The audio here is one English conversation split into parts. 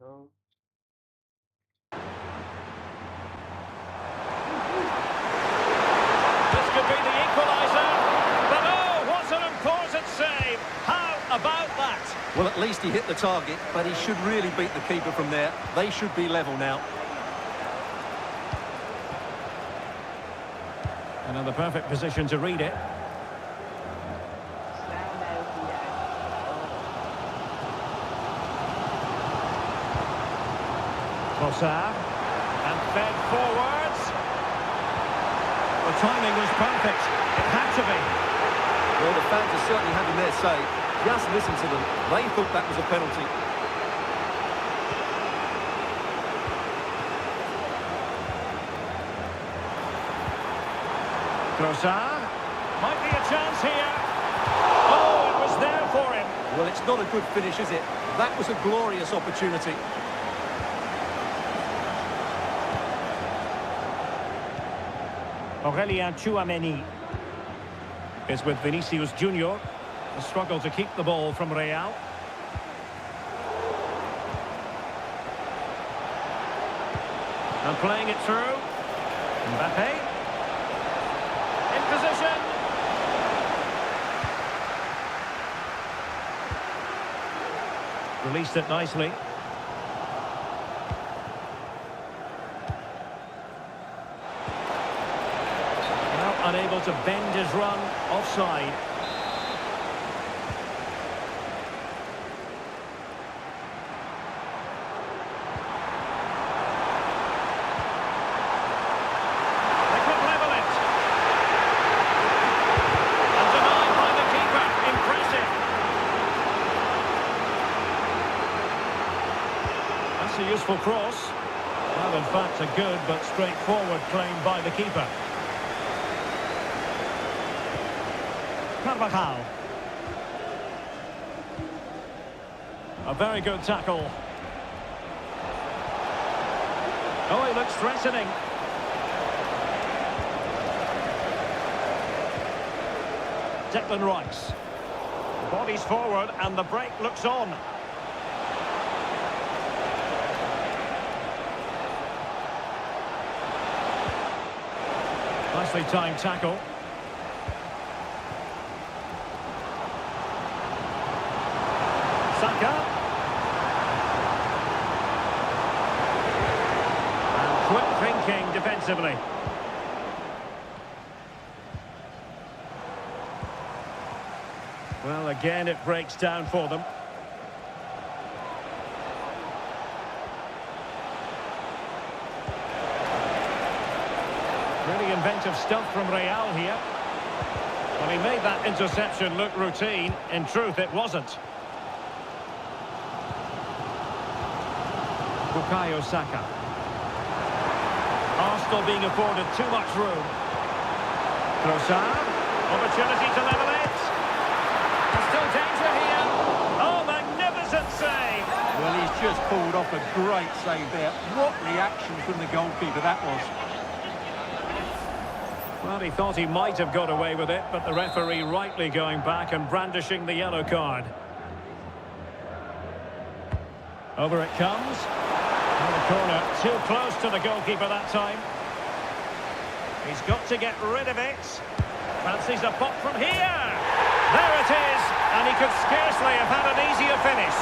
This could be the equaliser. But oh, what an important save. How about that? Well, at least he hit the target, but he should really beat the keeper from there. They should be level now. Another perfect position to read it. Trossard, and fed forwards. The timing was perfect. It had to be. Well, the fans are certainly having their say. Just listen to them. They thought that was a penalty. Trossard, might be a chance here. Oh, it was there for him. Well, it's not a good finish, is it? That was a glorious opportunity. Aurélien Tchouameni is with Vinicius Junior. A struggle to keep the ball from Real. And playing it through. Mbappe. In position. Released it nicely. Unable to bend his run, offside. They could level it. And denied by the keeper. Impressive. That's a useful cross. Well, in fact, a good but straightforward claim by the keeper. Carvajal. A very good tackle. Oh, he looks threatening. Declan Rice. Bodies forward and the break looks on. Nicely timed tackle. Saka. And quick thinking defensively. Well, again, it breaks down for them. Really inventive stuff from Real here. Well, he made that interception look routine. In truth, it wasn't. Bukayo Saka. Arsenal being afforded too much room. Trossard. Opportunity to level it. There's still danger here. Oh, magnificent save. Well, he's just pulled off a great save there. What reaction from the goalkeeper that was. Well, he thought he might have got away with it, but the referee rightly going back and brandishing the yellow card. Over it comes. And the corner, too close to the goalkeeper that time. He's got to get rid of it. Fancies a pop from here. There it is. And he could scarcely have had an easier finish.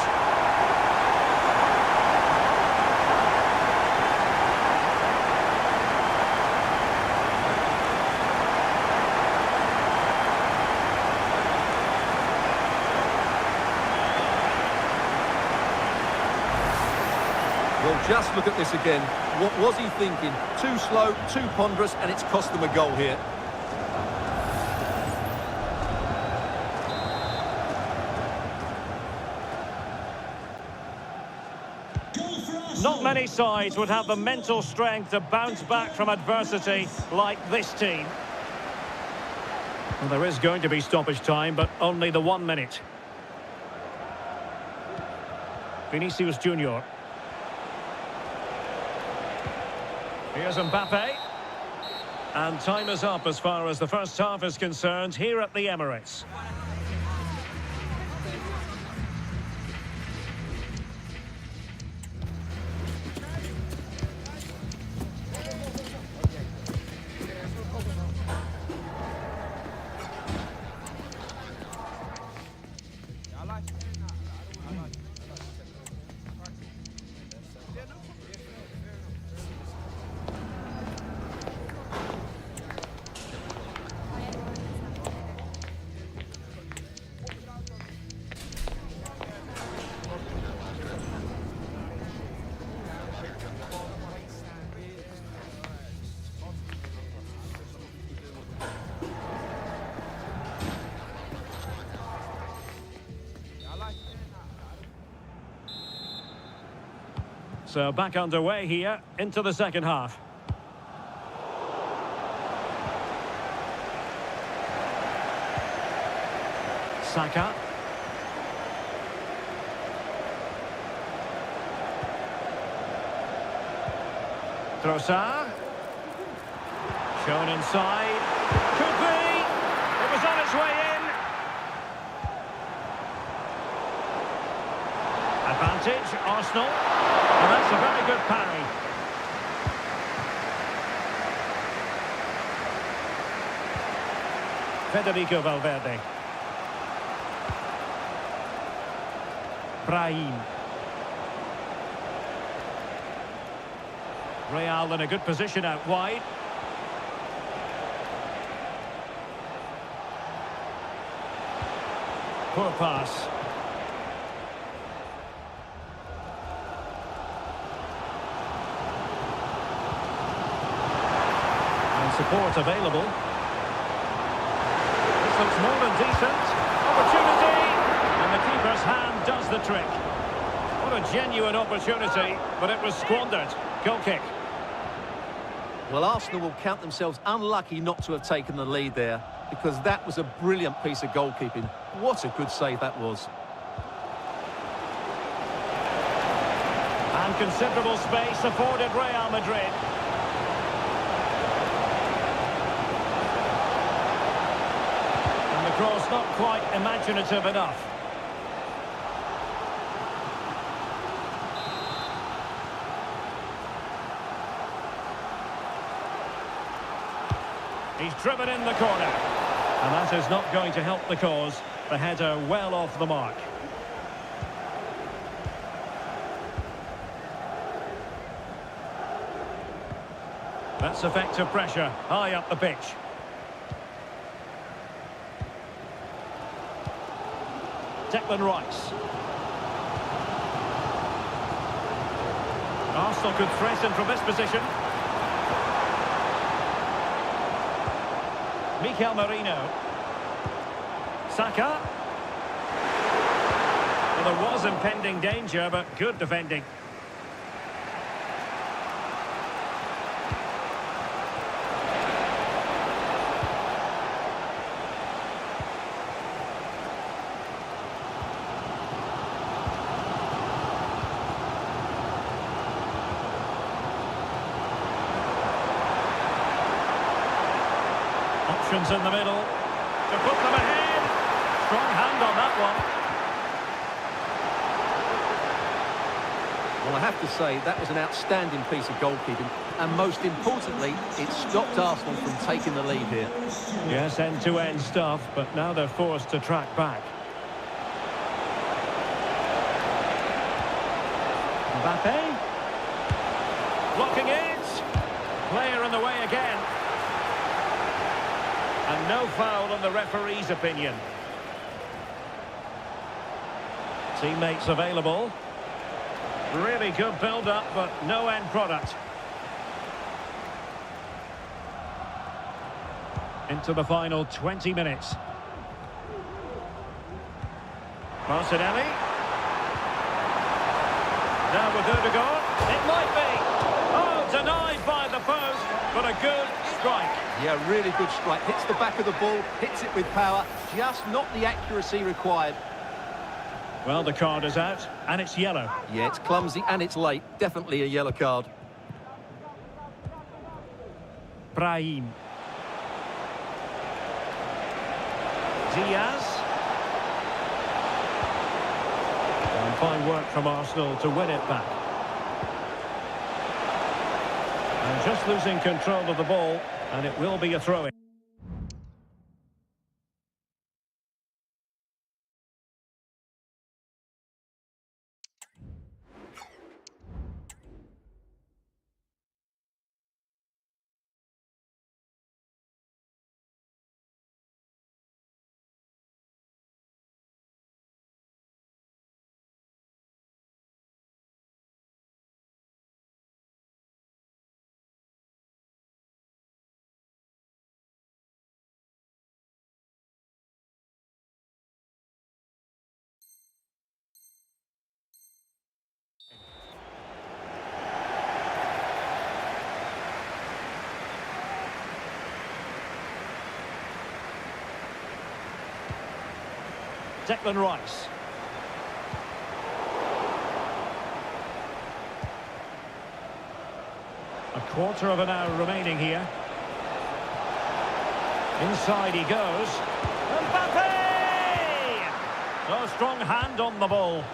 Well, just look at this again. What was he thinking? Too slow, too ponderous, and it's cost them a goal here. Not many sides would have the mental strength to bounce back from adversity like this team. Well, there is going to be stoppage time, but only the 1 minute. Vinicius Junior. Here's Mbappe. And time is up as far as the first half is concerned here at the Emirates. So back underway here into the second half. Saka. Trossard. Shown inside. Could be. It was on its way in. Advantage, Arsenal. And that's a very good parry. Federico Valverde. Brahim. Real in a good position out wide. Poor pass. And support available. This looks more than decent. Opportunity! And the keeper's hand does the trick. What a genuine opportunity, but it was squandered. Goal kick. Well, Arsenal will count themselves unlucky not to have taken the lead there, because that was a brilliant piece of goalkeeping. What a good save that was. And considerable space afforded Real Madrid. And the cross not quite imaginative enough. He's driven in the corner. And that is not going to help the cause. The header well off the mark. That's effective pressure, high up the pitch. Declan Rice. Arsenal could threaten from this position. Mikel Merino. Saka. Well, there was impending danger, but good defending. Options in the middle to put them ahead. Strong hand on that one. Well, I have to say, that was an outstanding piece of goalkeeping. And most importantly, it stopped Arsenal from taking the lead here. Yes, end-to-end stuff, but now they're forced to track back. Mbappe. Blocking it. Player in the way again. And no foul on the referee's opinion. Teammates available. Really good build-up, but no end product. Into the final 20 minutes. Martinelli. Now with Odegaard. It might be. Oh, denied by the post, but a good strike. Yeah, really good strike. Hits the back of the ball, hits it with power, just not the accuracy required. Well, the card is out, and it's yellow. Yeah, it's clumsy and it's late. Definitely a yellow card. Brahim. Diaz. And fine work from Arsenal to win it back. And just losing control of the ball, and it will be a throw-in. Declan Rice. A quarter of an hour remaining here. Inside he goes. Mbappe! Oh, strong hand on the ball.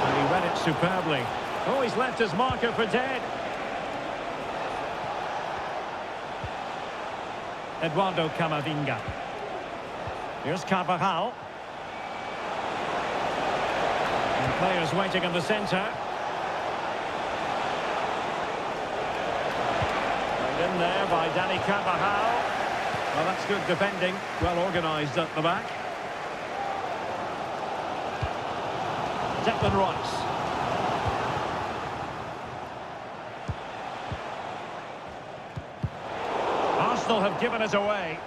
And he read it superbly. Oh, he's left his marker for dead. Eduardo Camavinga. Here's Carvajal. And players waiting in the centre. And in there by Dani Carvajal. Well, that's good defending. Well organised at the back. Declan Rice. Arsenal have given it away.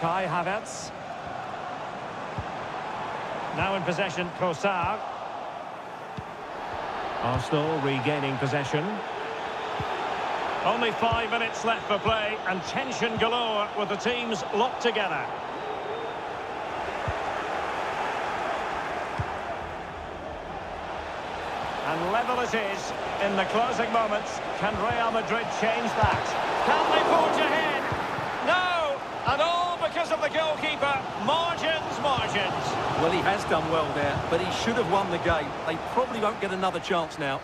Kai Havertz. Now in possession, Trossard. Arsenal regaining possession. Only 5 minutes left for play and tension galore with the teams locked together. And level it is in the closing moments. Can Real Madrid change that? Can they forge ahead? No! And all because of the goalkeeper. Margins, margins. Well, he has done well there, but he should have won the game. They probably won't get another chance now.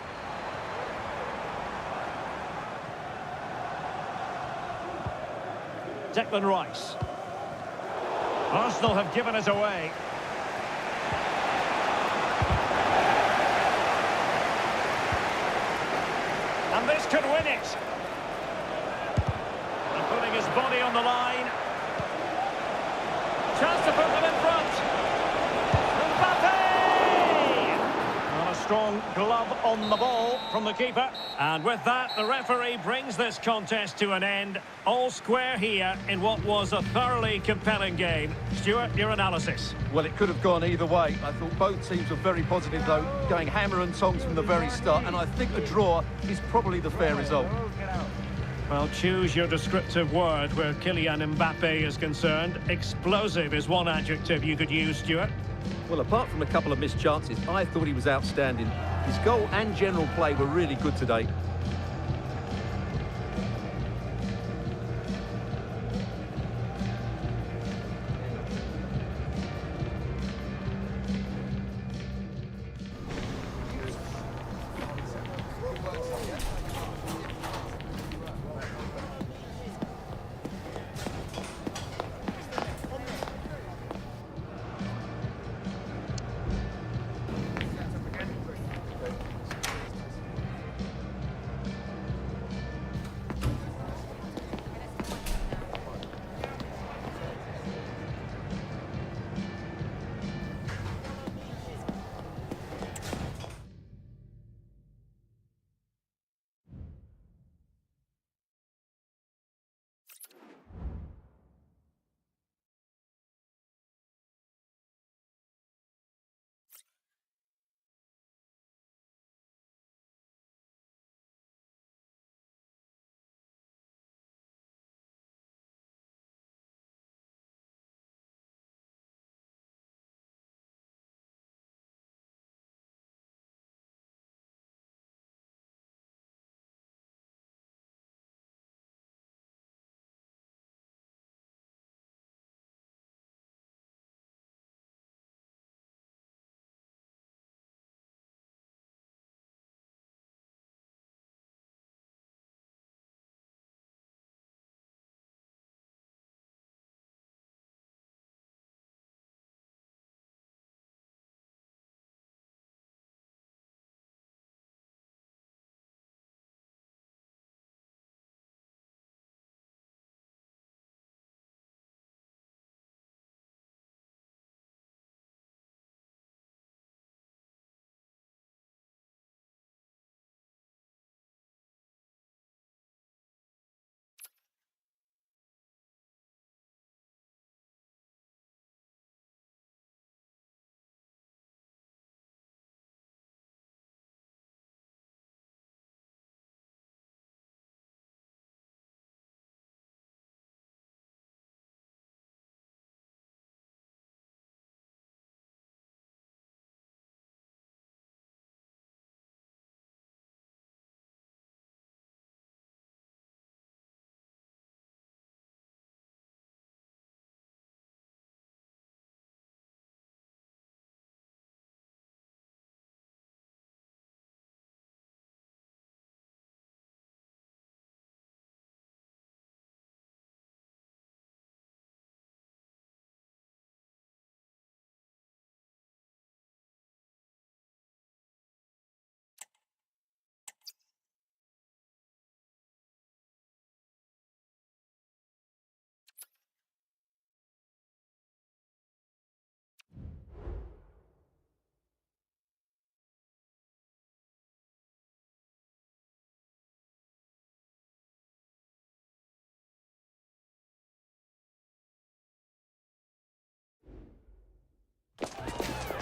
Declan Rice. Arsenal have given it away. And this could win it. And putting his body on the line. Chance to put them in front. Mbappe! Well, a strong glove on the ball from the keeper. And with that, the referee brings this contest to an end. All square here in what was a thoroughly compelling game. Stuart, your analysis. Well, it could have gone either way. I thought both teams were very positive, though, going hammer and tongs from the very start. And I think a draw is probably the fair result. Well, choose your descriptive word where Kylian Mbappe is concerned. Explosive is one adjective you could use, Stuart. Well, apart from a couple of missed chances, I thought he was outstanding. His goal and general play were really good today.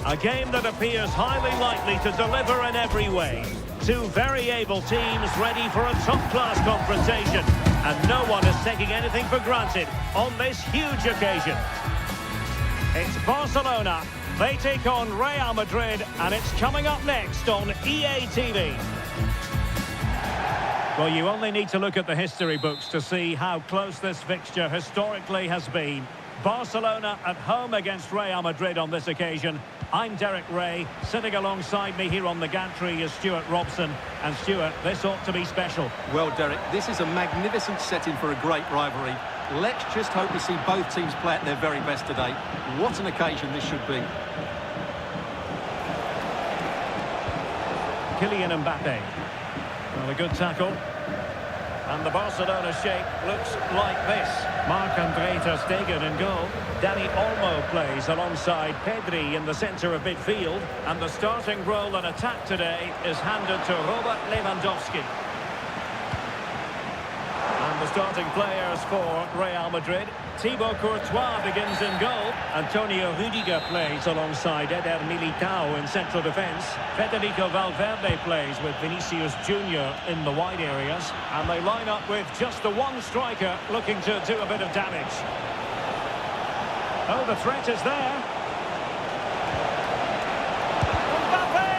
A game that appears highly likely to deliver in every way. Two very able teams ready for a top-class confrontation. And no one is taking anything for granted on this huge occasion. It's Barcelona. They take on Real Madrid, and it's coming up next on EA TV. Well, you only need to look at the history books to see how close this fixture historically has been. Barcelona at home against Real Madrid on this occasion. I'm Derek Ray. Sitting alongside me here on the gantry is Stuart Robson. And Stuart, this ought to be special. Well, Derek, this is a magnificent setting for a great rivalry. Let's just hope we see both teams play at their very best today. What an occasion this should be. Kylian Mbappe. Well, a good tackle. And the Barcelona shape looks like this. Marc-Andre ter Stegen in goal. Dani Olmo plays alongside Pedri in the centre of midfield. And the starting role in attack today is handed to Robert Lewandowski. And the starting players for Real Madrid. Thibaut Courtois begins in goal. Antonio Rudiger plays alongside Eder Militao in central defence. Federico Valverde plays with Vinicius Junior in the wide areas. And they line up with just the one striker looking to do a bit of damage. Oh, the threat is there. Mbappe!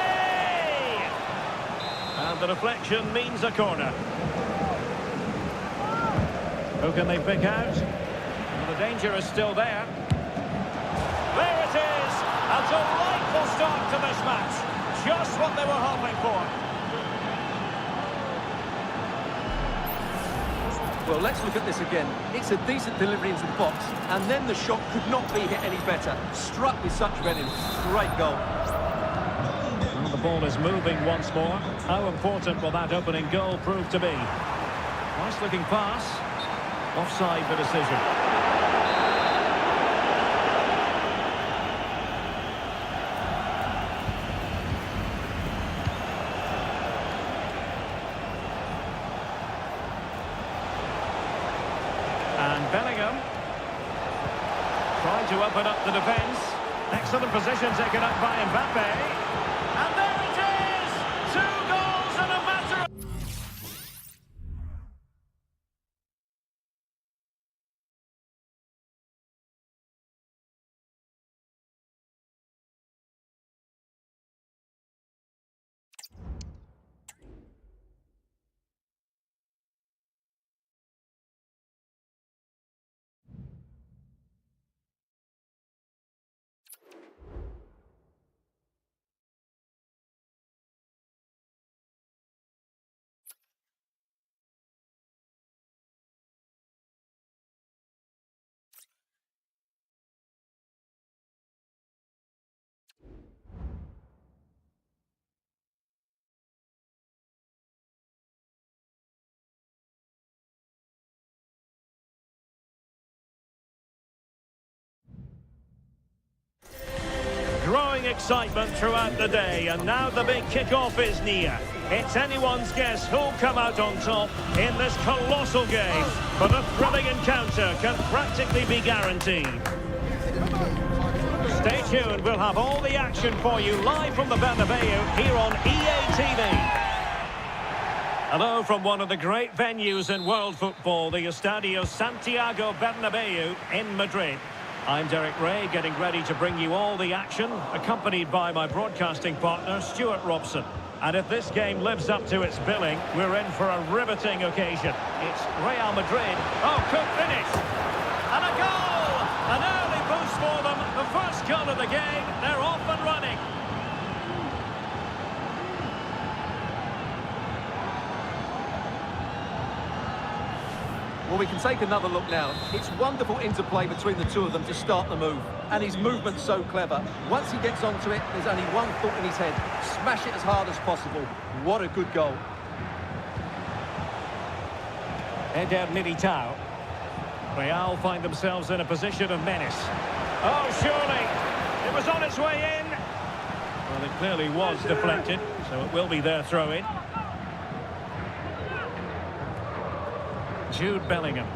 And the deflection means a corner. Who can they pick out? Well, the danger is still there. There it is! A delightful start to this match. Just what they were hoping for. Well, let's look at this again. It's a decent delivery into the box, and then the shot could not be hit any better. Struck with such venom. Great goal. Well, the ball is moving once more. How important will that opening goal prove to be? Nice looking pass. Offside for decision. And Bellingham trying to open up the defence. Excellent position taken up by Mbappe. And there it is! 2 goals in a matter of... Growing excitement throughout the day, and now the big kick-off is near. It's anyone's guess who'll come out on top in this colossal game, but a thrilling encounter can practically be guaranteed. Stay tuned, we'll have all the action for you live from the Bernabeu here on EA TV. Hello from one of the great venues in world football, the Estadio Santiago Bernabeu in Madrid. I'm Derek Ray, getting ready to bring you all the action, accompanied by my broadcasting partner, Stuart Robson. And if this game lives up to its billing, we're in for a riveting occasion. It's Real Madrid. Oh, could finish! And a goal! An early boost for them. The first goal of the game. They're off and running. Well, we can take another look now. It's wonderful interplay between the two of them to start the move. And his movement's so clever. Once he gets onto it, there's only one thought in his head. Smash it as hard as possible. What a good goal. Eder Militao. Real find themselves in a position of menace. Oh, surely. It was on its way in. Well, it clearly was deflected, so it will be their throw-in. Jude Bellingham.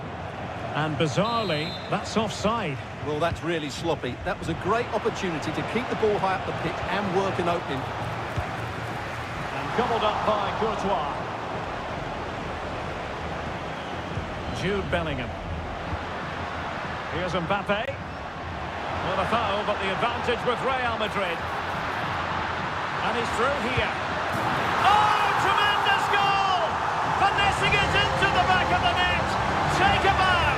And bizarrely, that's offside. Well, that's really sloppy. That was a great opportunity to keep the ball high up the pitch and work an opening. And gobbled up by Courtois. Jude Bellingham. Here's Mbappe. Well, a foul, but the advantage with Real Madrid. And he's through here. Oh, tremendous goal! Finessing it into the back of the net. Take a bow.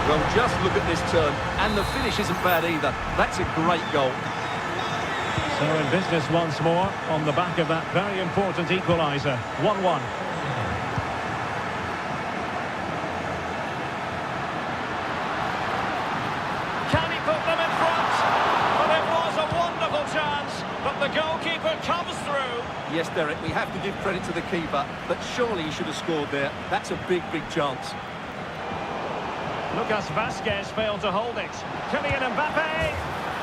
Well, just look at this turn, and the finish isn't bad either. That's a great goal. So in business once more, on the back of that very important equaliser. 1-1. Can he put them in front? Well, it was a wonderful chance, but the goalkeeper comes through. Yes, Derek, we have to give credit to the keeper, but surely he should have scored there. That's a big, big chance. Lucas Vazquez failed to hold it. Kylian Mbappe.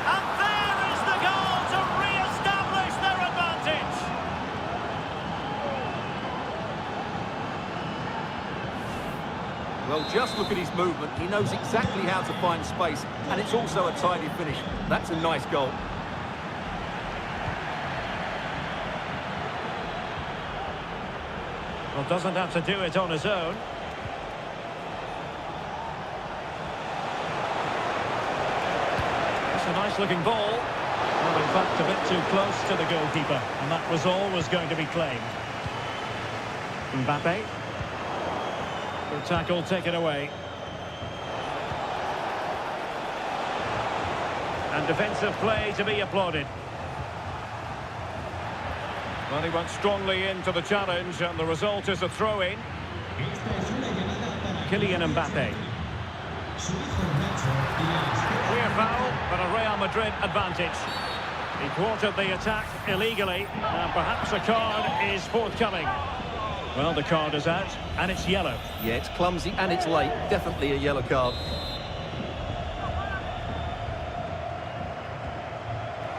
And there is the goal to re-establish their advantage. Well, just look at his movement. He knows exactly how to find space, and it's also a tidy finish. That's a nice goal. Well, doesn't have to do it on his own. It's a nice-looking ball. Well, in fact, a bit too close to the goalkeeper, and that was always going to be claimed. Mbappe. The tackle taken away. And defensive play to be applauded. Well, he went strongly into the challenge, and the result is a throw-in. Kylian Mbappe. Clear foul, but a Real Madrid advantage. He thwarted the attack illegally, and perhaps a card is forthcoming. Well, the card is out, and it's yellow. Yeah, it's clumsy and it's late. Definitely a yellow card.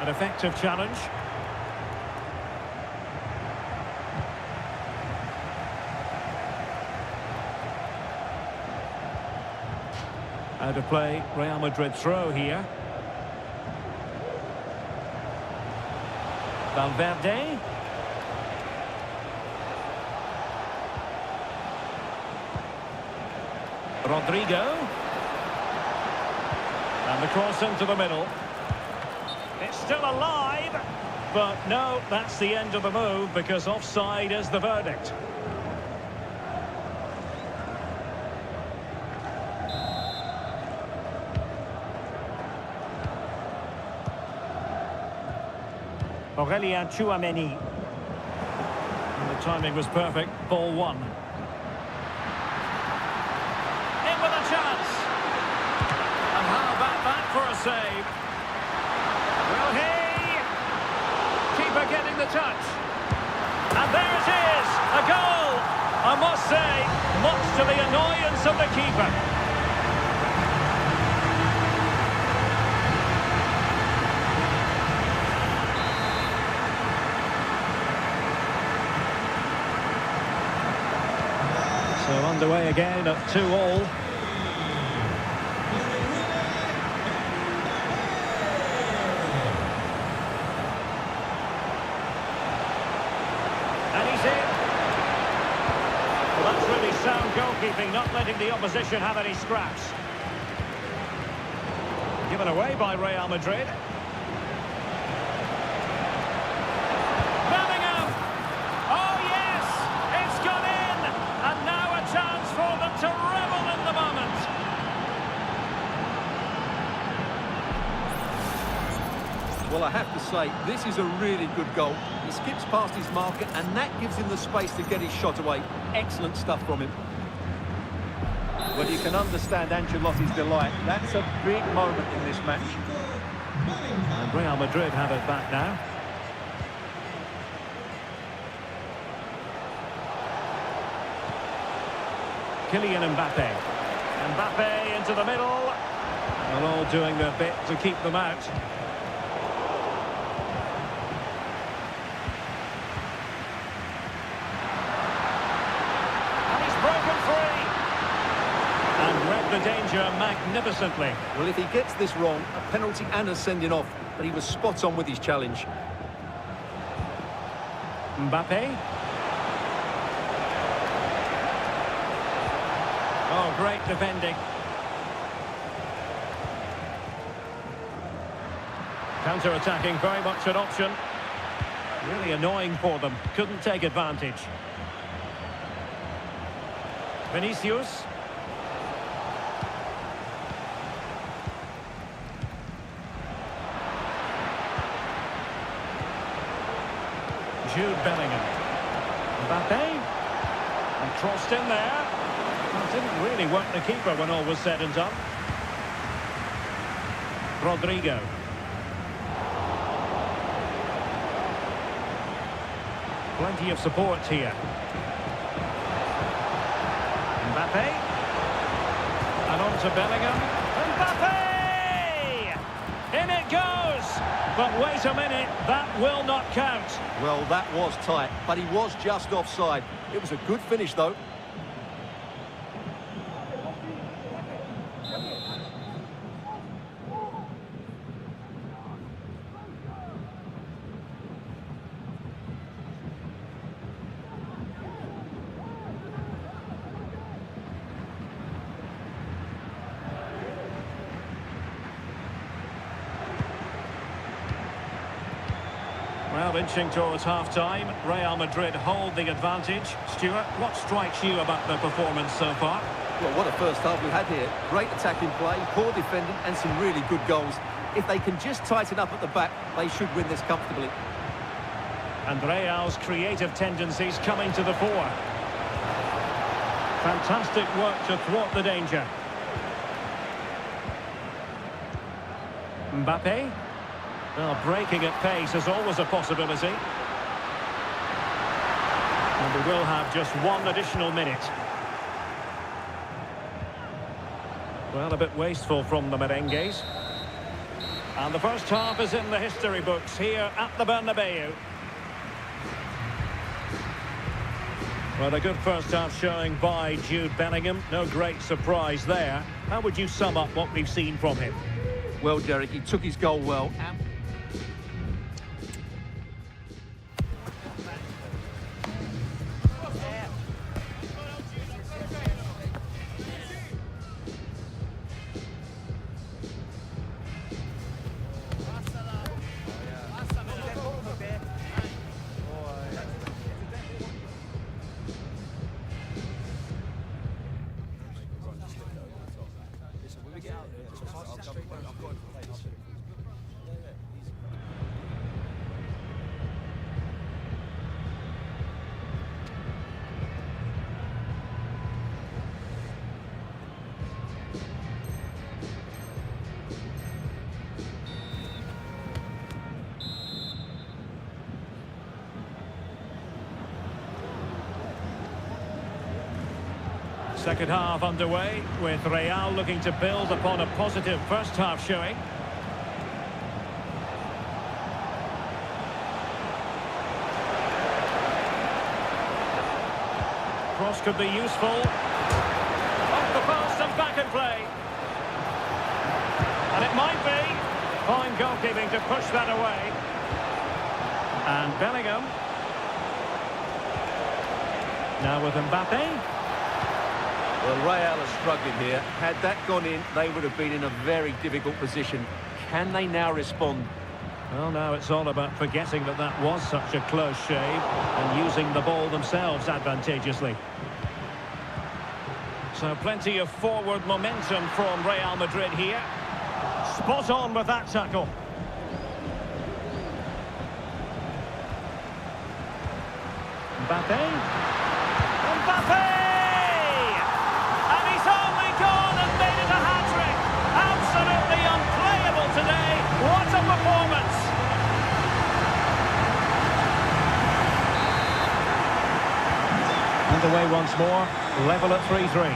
An effective challenge. Out of play, Real Madrid throw here. Valverde. Rodrigo. And the cross into the middle. It's still alive, but no, that's the end of the move because offside is the verdict. Aurélien Tchouaméni. And the timing was perfect. Ball one. In with a chance. And how about that for a save? Will he? Keeper getting the touch. And there it is. A goal. I must say, much to the annoyance of the keeper. So underway again at 2-2. And he's in. Well, that's really sound goalkeeping, not letting the opposition have any scraps. Given away by Real Madrid. To revel in the moment. Well, I have to say, this is a really good goal. He skips past his marker, and that gives him the space to get his shot away. Excellent stuff from him. Well, you can understand Ancelotti's delight. That's a big moment in this match. And Real Madrid have it back now. Kylian Mbappe. Mbappe into the middle. They're all doing their bit to keep them out. the danger magnificently. Well, if he gets this wrong, a penalty and a sending off, but he was spot on with his challenge. Mbappe. Oh, great defending. Counter-attacking, very much an option. Really annoying for them. Couldn't take advantage. Vinicius. Jude Bellingham. Mbappe. And crossed in there. Well, didn't really work the keeper when all was said and done. Rodrigo. Plenty of support here. Mbappe. And on to Bellingham. Mbappe! In it goes! But wait a minute, that will not count. Well, that was tight, but he was just offside. It was a good finish, though. Well, inching towards half-time. Real Madrid hold the advantage. Stuart, what strikes you about the performance so far? Well, what a first half we had here. Great attacking play, poor defending, and some really good goals. If they can just tighten up at the back, they should win this comfortably. And Real's creative tendencies coming to the fore. Fantastic work to thwart the danger. Mbappe. Well, breaking at pace is always a possibility. And we will have just one additional minute. Well, a bit wasteful from the merengues. And the first half is in the history books here at the Bernabeu. Well, a good first half showing by Jude Bellingham. No great surprise there. How would you sum up what we've seen from him? Well, Derek, he took his goal well. Second half underway, with Real looking to build upon a positive first half showing. Cross could be useful. Off the post and back in play. And it might be. Fine goalkeeping to push that away. And Bellingham. Now with Mbappe. Well, Real are struggling here. Had that gone in, they would have been in a very difficult position. Can they now respond? Well, now it's all about forgetting that that was such a close shave and using the ball themselves advantageously. So plenty of forward momentum from Real Madrid here. Spot on with that tackle. Mbappe. Mbappe! And he's only gone and made it a hat-trick. Absolutely unplayable today. What a performance! Underway once more, level at 3-3.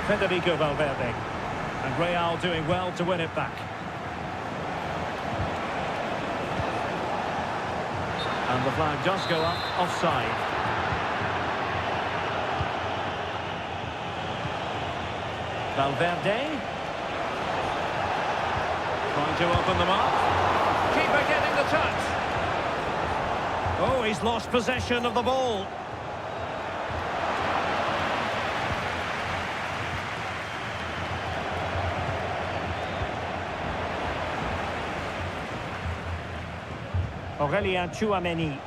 Federico Valverde. And Real doing well to win it back. And the flag does go up, offside. Valverde. Trying to open them up. Keeper getting the touch. Oh, he's lost possession of the ball. Aurélien Tchouaméni.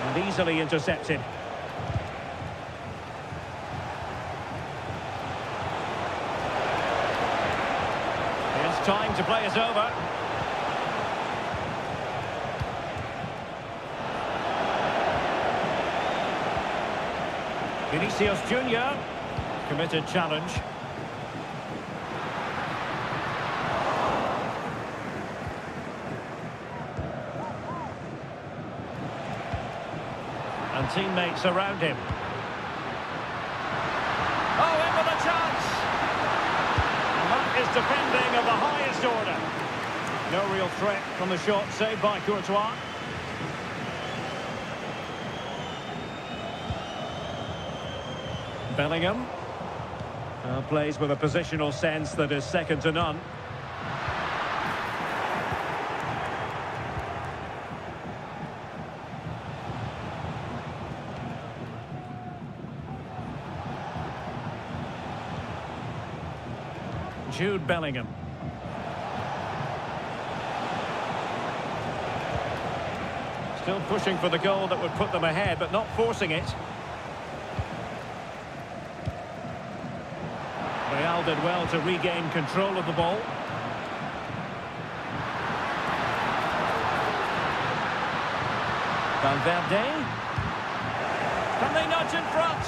And easily intercepted. It's time to play it over. Vinicius Junior. Committed challenge. And teammates around him. Oh, in with a chance! And that is defending of the highest order. No real threat from the shot, saved by Courtois. Bellingham. Plays with a positional sense that is second to none. Jude Bellingham. Still pushing for the goal that would put them ahead, but not forcing it. Real did well to regain control of the ball. Valverde. Can they nudge in front?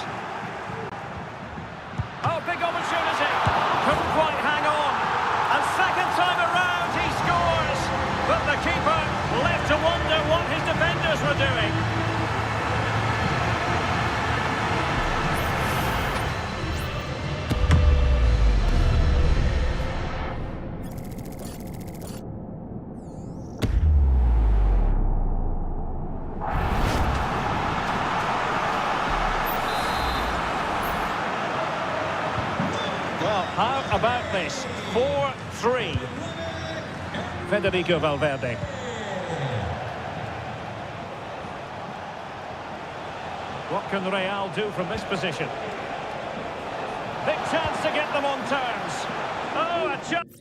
Oh, big opportunity. Couldn't quite hang on. And second time around, he scores. But the keeper left to wonder what his defenders were doing. Well, how about this? 4-3. Federico Valverde. What can Real do from this position? Big chance to get them on terms. Oh, a chance.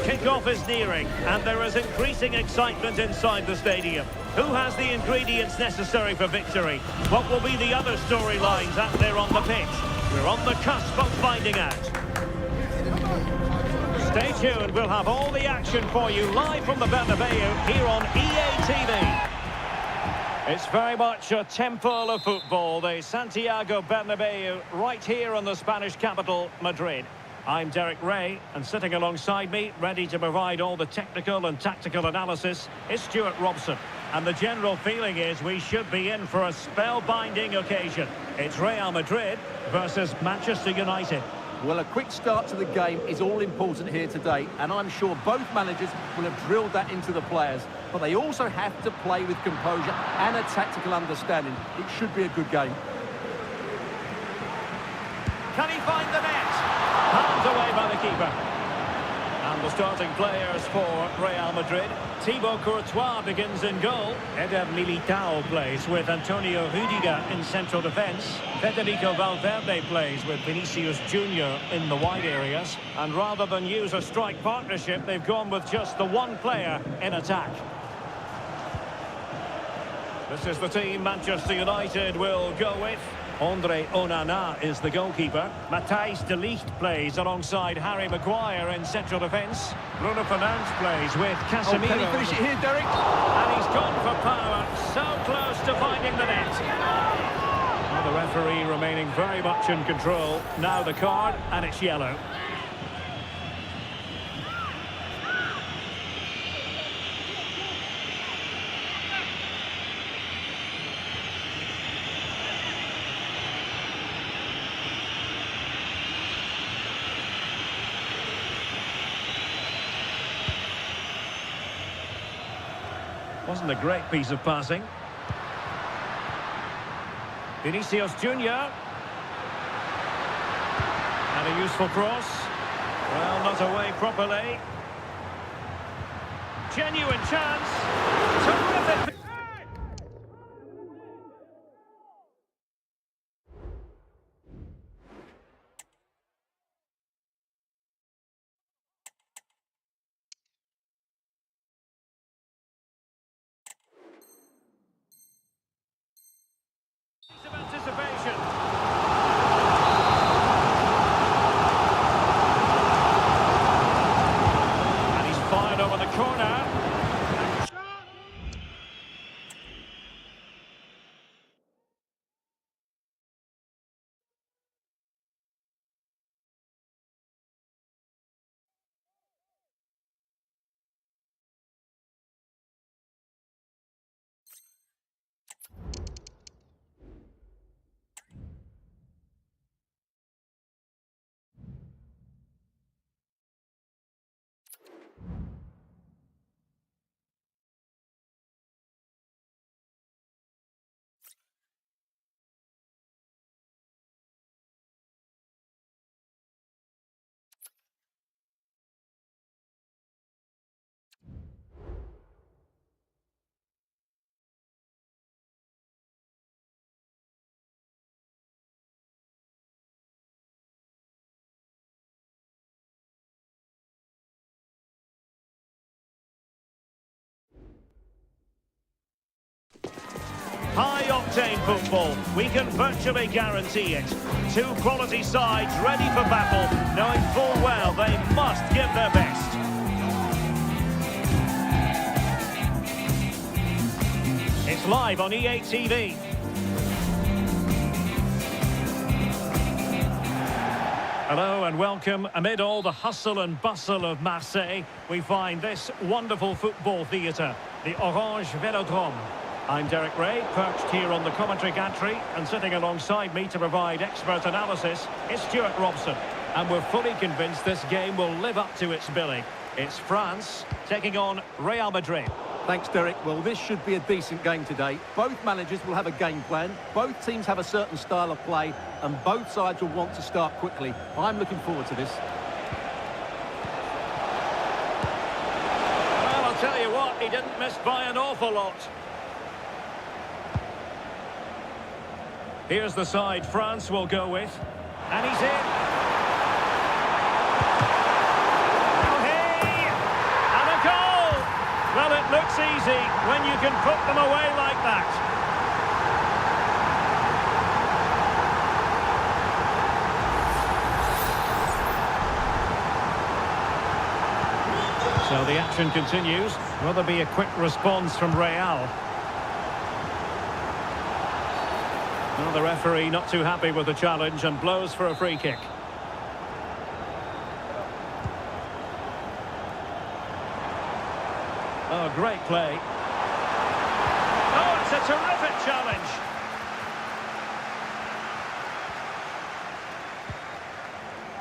Kick-off is nearing, and there is increasing excitement inside the stadium. Who has the ingredients necessary for victory? What will be the other storylines out there on the pitch? We're on the cusp of finding out. Stay tuned, we'll have all the action for you live from the Bernabeu here on EA TV. It's very much a temple of football, the Santiago Bernabeu, right here in the Spanish capital, Madrid. I'm Derek Ray, and sitting alongside me, ready to provide all the technical and tactical analysis, is Stuart Robson. And the general feeling is we should be in for a spellbinding occasion. It's Real Madrid versus Manchester United. Well, a quick start to the game is all important here today, and I'm sure both managers will have drilled that into the players. But they also have to play with composure and a tactical understanding. It should be a good game. Can he find the net? Hands away by the keeper. And the starting players for Real Madrid. Thibaut Courtois begins in goal. Eder Militao plays with Antonio Rüdiger in central defence. Federico Valverde plays with Vinicius Junior in the wide areas. And rather than use a strike partnership, they've gone with just the one player in attack. This is the team Manchester United will go with. Andre Onana is the goalkeeper. Matthijs de Ligt plays alongside Harry Maguire in central defence. Bruno Fernandes plays with Casemiro. Oh, can he finish it here, Derek? And he's gone for power, so close to finding the net. Well, the referee remaining very much in control. Now the card, and it's yellow. Wasn't a great piece of passing. Vinicius Junior. And a useful cross. Well, not away properly. Genuine chance. Terrific. Of anticipation. And he's fired over the corner. High-octane football, we can virtually guarantee it. Two quality sides ready for battle, knowing full well they must give their best. It's live on EA TV. Hello and welcome. Amid all the hustle and bustle of Marseille, we find this wonderful football theatre, the Orange Velodrome. I'm Derek Ray, perched here on the commentary gantry, and sitting alongside me to provide expert analysis is Stuart Robson. And we're fully convinced this game will live up to its billing. It's France taking on Real Madrid. Thanks, Derek. Well, this should be a decent game today. Both managers will have a game plan. Both teams have a certain style of play, and both sides will want to start quickly. I'm looking forward to this. Well, I'll tell you what, he didn't miss by an awful lot. Here's the side France will go with. And he's in. Oh, hey! And a goal! Well, it looks easy when you can put them away like that. So the action continues. Will there be a quick response from Real? Well, the referee not too happy with the challenge and blows for a free kick. Oh, great play. Oh, it's a terrific challenge.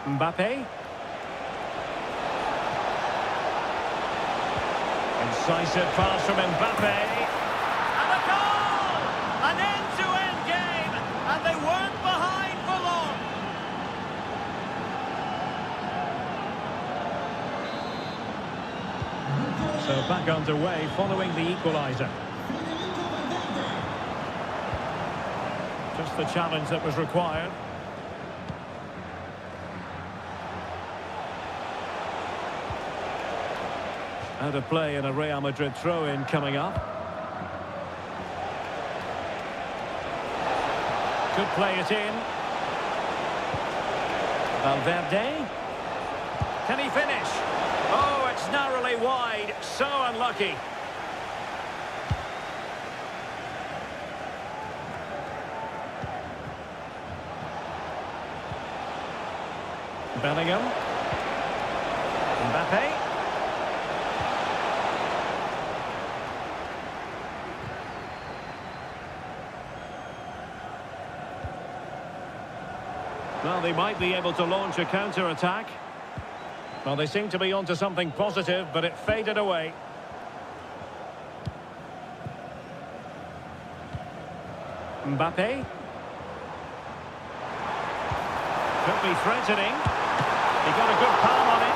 Mbappe. Incisive pass from Mbappe. And a goal! An end-to-end game, and they weren't behind for long. So back underway following the equaliser. Just the challenge that was required. Out of play and a Real Madrid throw-in coming up. Could play it in. Valverde. Can he finish? Oh, it's narrowly wide. So unlucky. Bellingham. Mbappe. Well, they might be able to launch a counter-attack. Well, they seem to be onto something positive, but it faded away. Mbappe. Could be threatening. He got a good palm on it.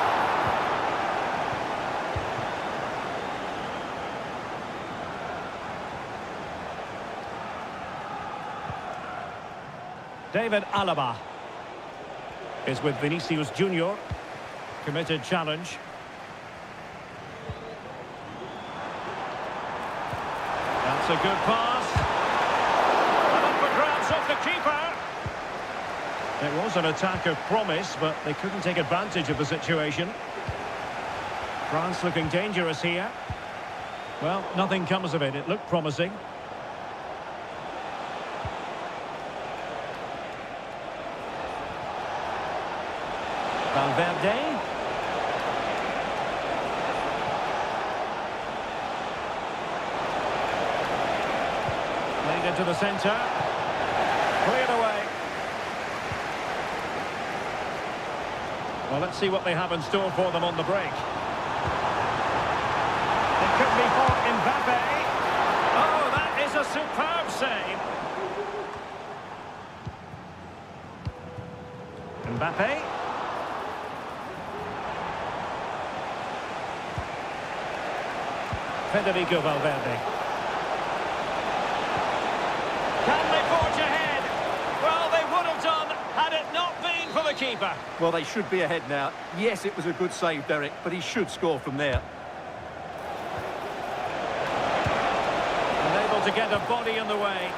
David Alaba is with Vinicius Junior. Committed challenge. That's a good pass. And up for grabs off the keeper. It was an attack of promise, but they couldn't take advantage of the situation. France looking dangerous here. Well, nothing comes of it. It looked promising. Valverde. Played into the centre. Cleared away. Well, let's see what they have in store for them on the break. It could be for Mbappe. Oh, that is a superb save. Mbappe. Federico Valverde. Can they forge ahead? Well, they would have done had it not been for the keeper. Well, they should be ahead now. Yes, it was a good save, Derek, but he should score from there. Unable to get a body in the way.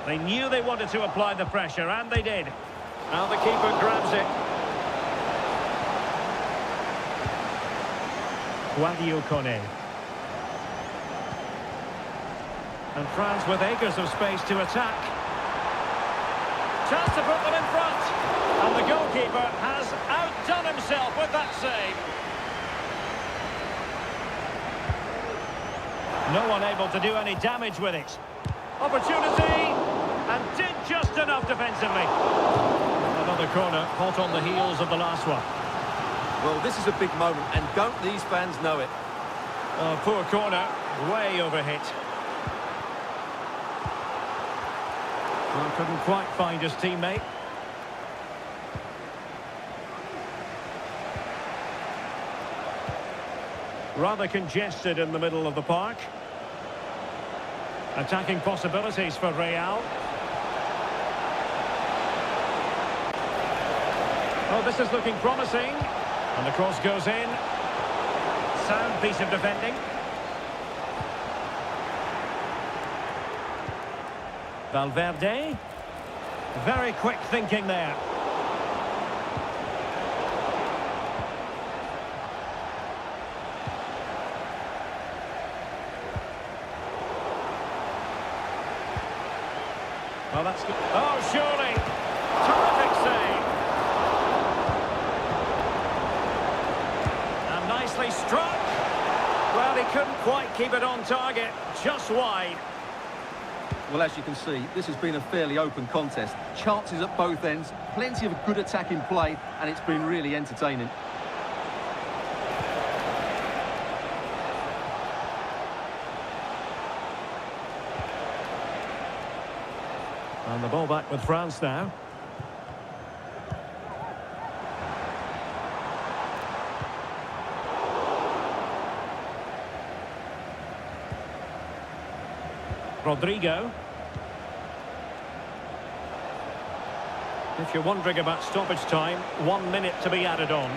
They knew they wanted to apply the pressure, and they did. Now the keeper grabs it. Guadio Kone. And France with acres of space to attack. Chance to put them in front. And the goalkeeper has outdone himself with that save. No one able to do any damage with it. Opportunity. And did just enough defensively. Another corner, hot on the heels of the last one. Well, this is a big moment, and don't these fans know it? Oh, poor corner, way overhit. Well, couldn't quite find his teammate. Rather congested in the middle of the park. Attacking possibilities for Real. Oh, this is looking promising. And the cross goes in. Sound piece of defending. Valverde. Very quick thinking there. Well, that's good. Oh, surely. Terrific save. And nicely struck. Well, he couldn't quite keep it on target. Just wide. Well, as you can see, this has been a fairly open contest. Chances at both ends, plenty of good attacking play, and it's been really entertaining. And the ball back with France now. Rodrigo. If you're wondering about stoppage time, 1 minute to be added on.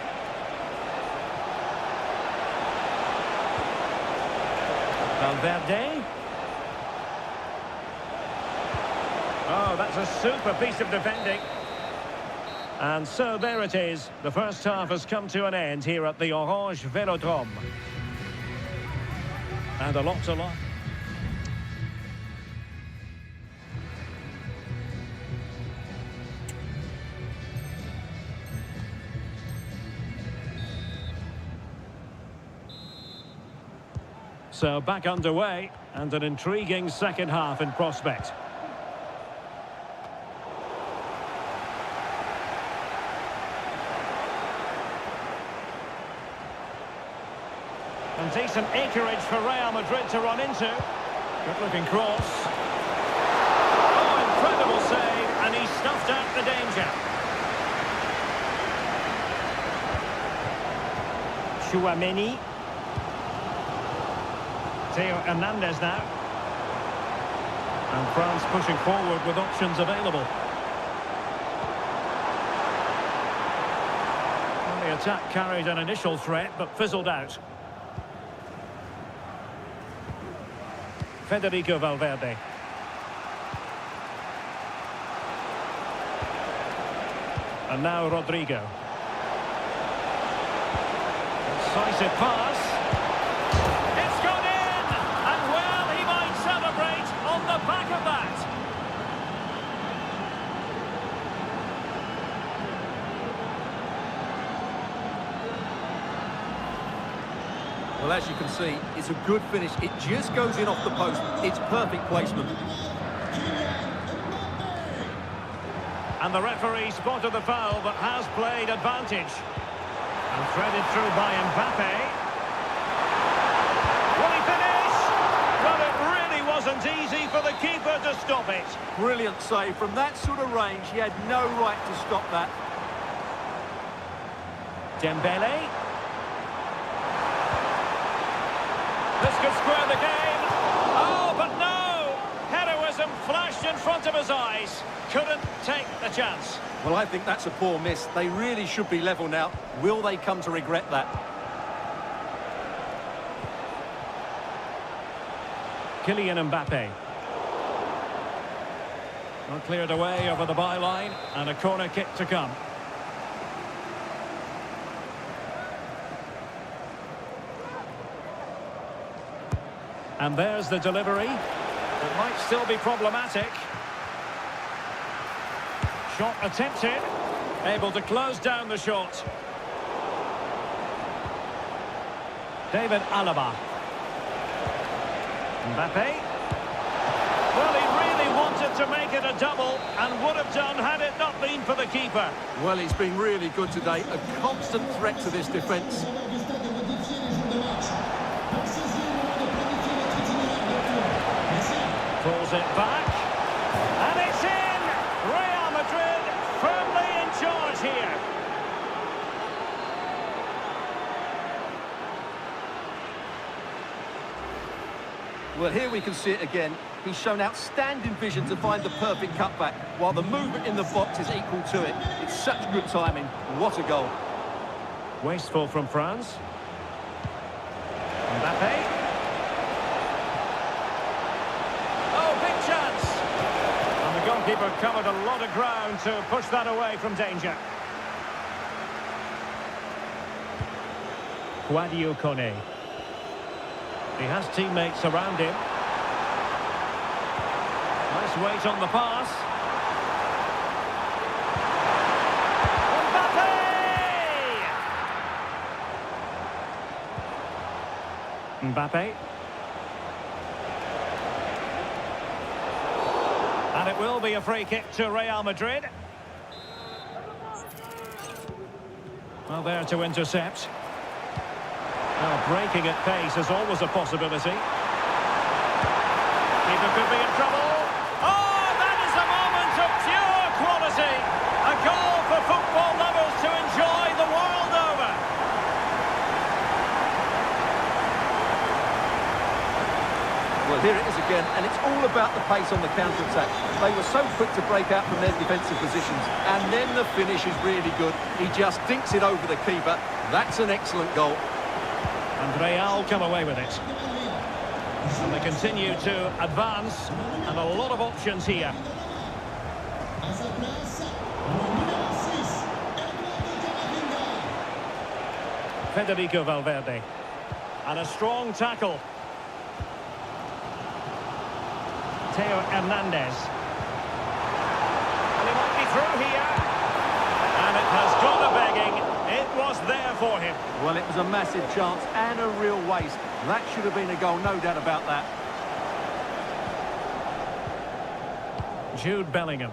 Valverde. Oh, that's a super piece of defending. And so there it is. The first half has come to an end here at the Orange Velodrome. And a lot to like. So back underway, and an intriguing second half in prospect. And decent acreage for Real Madrid to run into. Good looking cross. Oh, incredible save, and he stuffed out the danger. Chouameni. Theo Hernandez now. And France pushing forward with options available. Well, the attack carried an initial threat, but fizzled out. Federico Valverde. And now Rodrigo. Decisive pass. It's gone in! And well, he might celebrate on the back of that. Well, as you can see, it's a good finish. It just goes in off the post. It's perfect placement. And the referee spotted the foul, but has played advantage. And threaded through by Mbappe. Will he finish? Well, it really wasn't easy for the keeper to stop it. Brilliant save. From that sort of range, he had no right to stop that. Dembele. This could square the game. Oh, but no! Heroism flashed in front of his eyes. Couldn't take the chance. Well, I think that's a poor miss. They really should be level now. Will they come to regret that? Kylian Mbappe. Well, cleared away over the byline, and a corner kick to come. And there's the delivery. It might still be problematic. Shot attempted. Able to close down the shot. David Alaba. Mbappe. Well, he really wanted to make it a double and would have done had it not been for the keeper. Well, he's been really good today. A constant threat to this defence. Pulls it back. And it's in! Real Madrid firmly in charge here. Well, here we can see it again. He's shown outstanding vision to find the perfect cutback, while the movement in the box is equal to it. It's such good timing. What a goal. Wasteful from France. Mbappe. Goalkeeper covered a lot of ground to push that away from danger. Guadio Kone. He has teammates around him. Nice weight on the pass. Mbappe! Mbappe. And it will be a free kick to Real Madrid. Well, there to intercept. Well, breaking at pace is always a possibility. Keeper could be in trouble. Oh, that is a moment of pure quality. A goal for football lovers to enjoy the world over. Well, here it is again. again, and it's all about the pace on the counter-attack. They were so quick to break out from their defensive positions, and then the finish is really good. He just dinks it over the keeper. That's an excellent goal. And Real come away with it. And they continue to advance, and a lot of options here. Federico Valverde. And a strong tackle. Theo Hernandez. And he might be through here. And it has gone a-begging. It was there for him. Well, it was a massive chance and a real waste. That should have been a goal, no doubt about that. Jude Bellingham.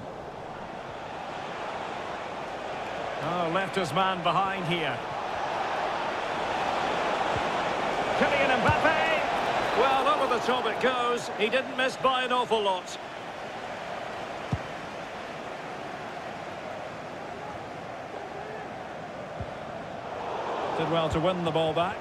Oh, left his man behind here. Kylian Mbappe. Well, over the top it goes. He didn't miss by an awful lot. Did well to win the ball back.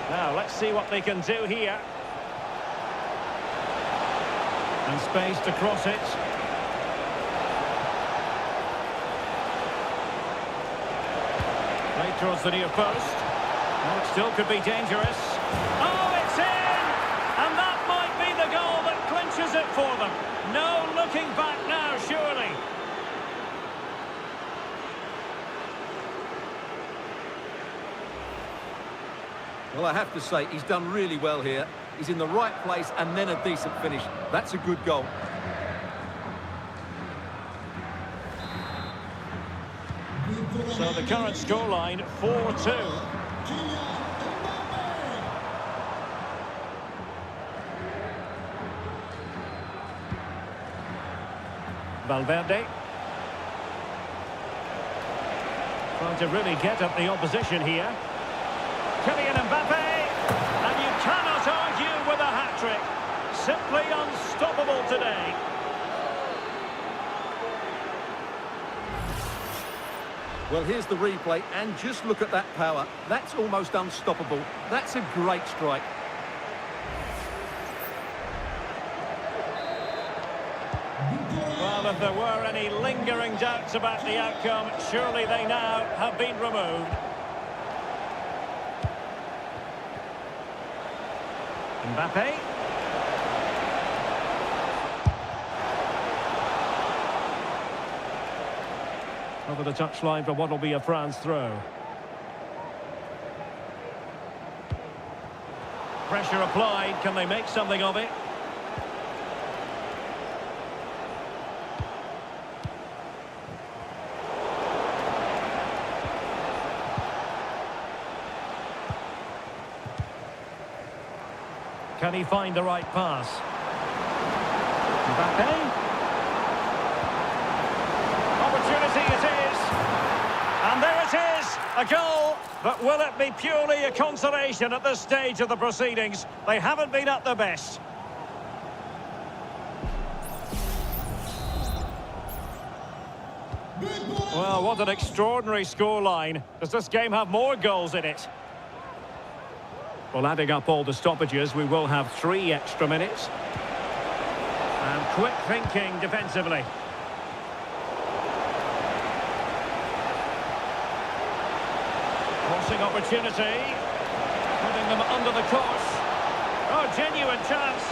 Now, let's see what they can do here. And space to cross it. Right towards the near post. Well, it still could be dangerous. Oh, it's in! And that might be the goal that clinches it for them. No looking back now, surely. Well, I have to say, he's done really well here. He's in the right place and then a decent finish. That's a good goal. So the current scoreline, 4-2. Valverde. Trying to really get at the opposition here. Kylian Mbappe. And you cannot argue with a hat-trick. Simply unstoppable today. Well, here's the replay, and just look at that power. That's almost unstoppable. That's a great strike. Well, if there were any lingering doubts about the outcome, surely they now have been removed. Mbappe. Over the touchline for what will be a France throw. Pressure applied. Can they make something of it? Can he find the right pass? Mbappe. Opportunity it is. And there it is, a goal. But will it be purely a consolation at this stage of the proceedings? They haven't been at their best. Well, what an extraordinary scoreline. Does this game have more goals in it? Well, adding up all the stoppages, we will have 3 extra minutes. And quick thinking defensively. Crossing opportunity. Putting them under the cosh. Oh, genuine chance.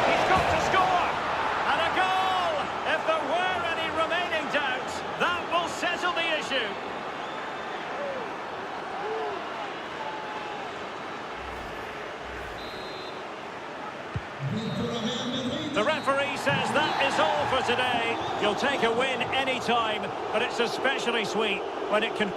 He's got to score. And a goal! If there were any remaining doubts, that will settle the issue. The referee says that is all for today. You'll take a win any time, but it's especially sweet when it can...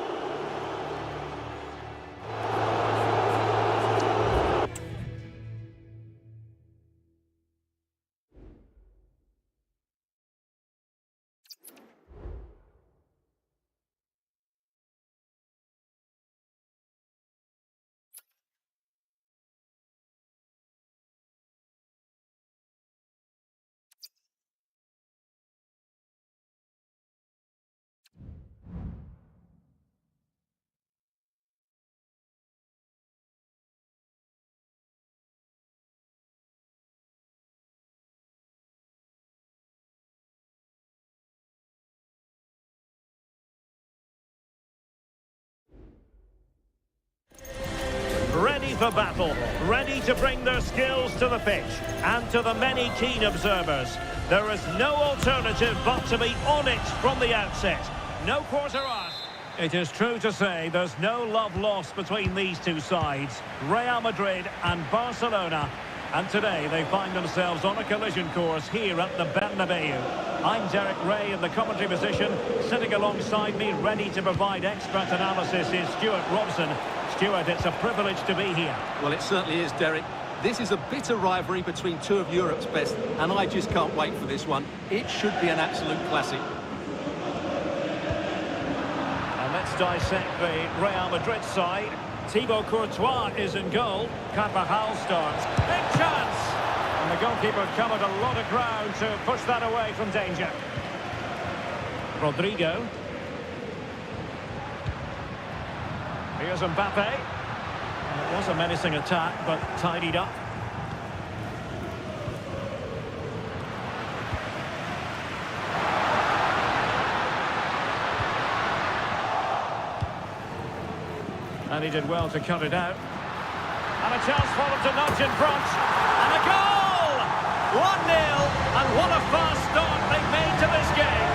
for battle, ready to bring their skills to the pitch. And to the many keen observers, there is no alternative but to be on it from the outset. No quarter asked. It is true to say there's no love lost between these two sides, Real Madrid and Barcelona. And today they find themselves on a collision course here at the Bernabeu. I'm Derek Ray in the commentary position. Sitting alongside me, ready to provide expert analysis, is Stuart Robson. Stuart, it's a privilege to be here. Well, it certainly is, Derek. This is a bitter rivalry between two of Europe's best, and I just can't wait for this one. It should be an absolute classic. And let's dissect the Real Madrid side. Thibaut Courtois is in goal. Carvajal starts. Big chance! And the goalkeeper covered a lot of ground to push that away from danger. Rodrigo. Here's Mbappe. And it was a menacing attack, but tidied up. And he did well to cut it out. And a chance for him to nudge in front. And a goal! 1-0. And what a fast start they've made to this game.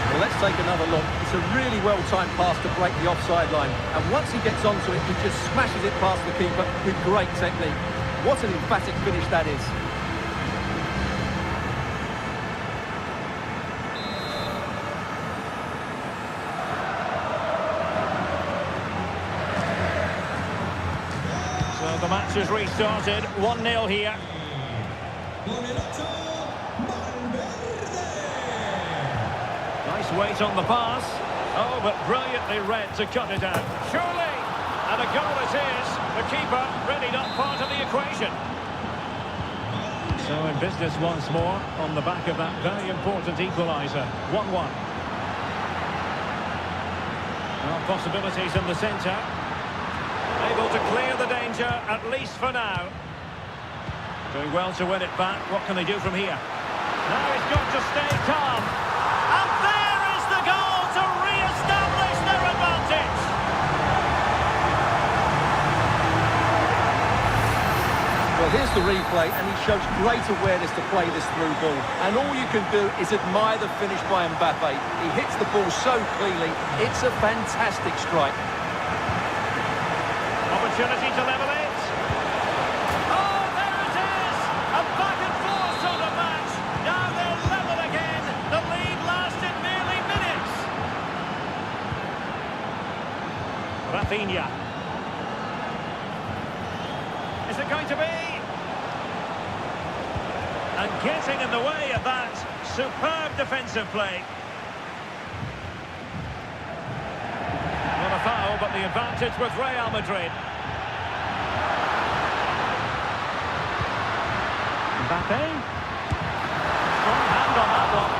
Well, let's take another look. It's a really well-timed pass to break the offside line. And once he gets onto it, he just smashes it past the keeper with great technique. What an emphatic finish that is. So the match is restarted. 1-0 here. Nice weight on the pass. Oh, but brilliantly read to cut it out. Surely! And a goal it is. The keeper really not part of the equation. So in business once more on the back of that very important equaliser. 1-1. Well, possibilities in the centre. Able to clear the danger, at least for now. Doing well to win it back. What can they do from here? Now he's got to stay calm. And there is the goal to re-establish their advantage. Well, here's the replay, and he shows great awareness to play this through ball. And all you can do is admire the finish by Mbappe. He hits the ball so cleanly. It's a fantastic strike. Opportunity to level it. Oh, there it is! A back and forth sort of match. Now they're level again. The lead lasted merely minutes. Rafinha. Is it going to be? And getting in the way of that superb defensive play. Not a foul, but the advantage with Real Madrid. Mbappe. Strong hand on that one.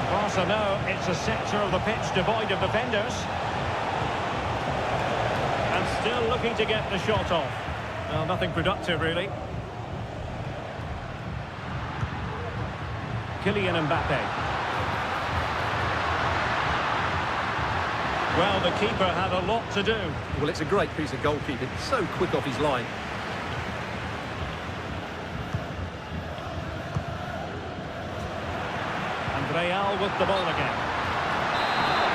Barca know it's a sector of the pitch devoid of defenders. And still looking to get the shot off. Well, nothing productive, really. Kylian Mbappe. Well, the keeper had a lot to do. Well, it's a great piece of goalkeeping. So quick off his line. And Real with the ball again.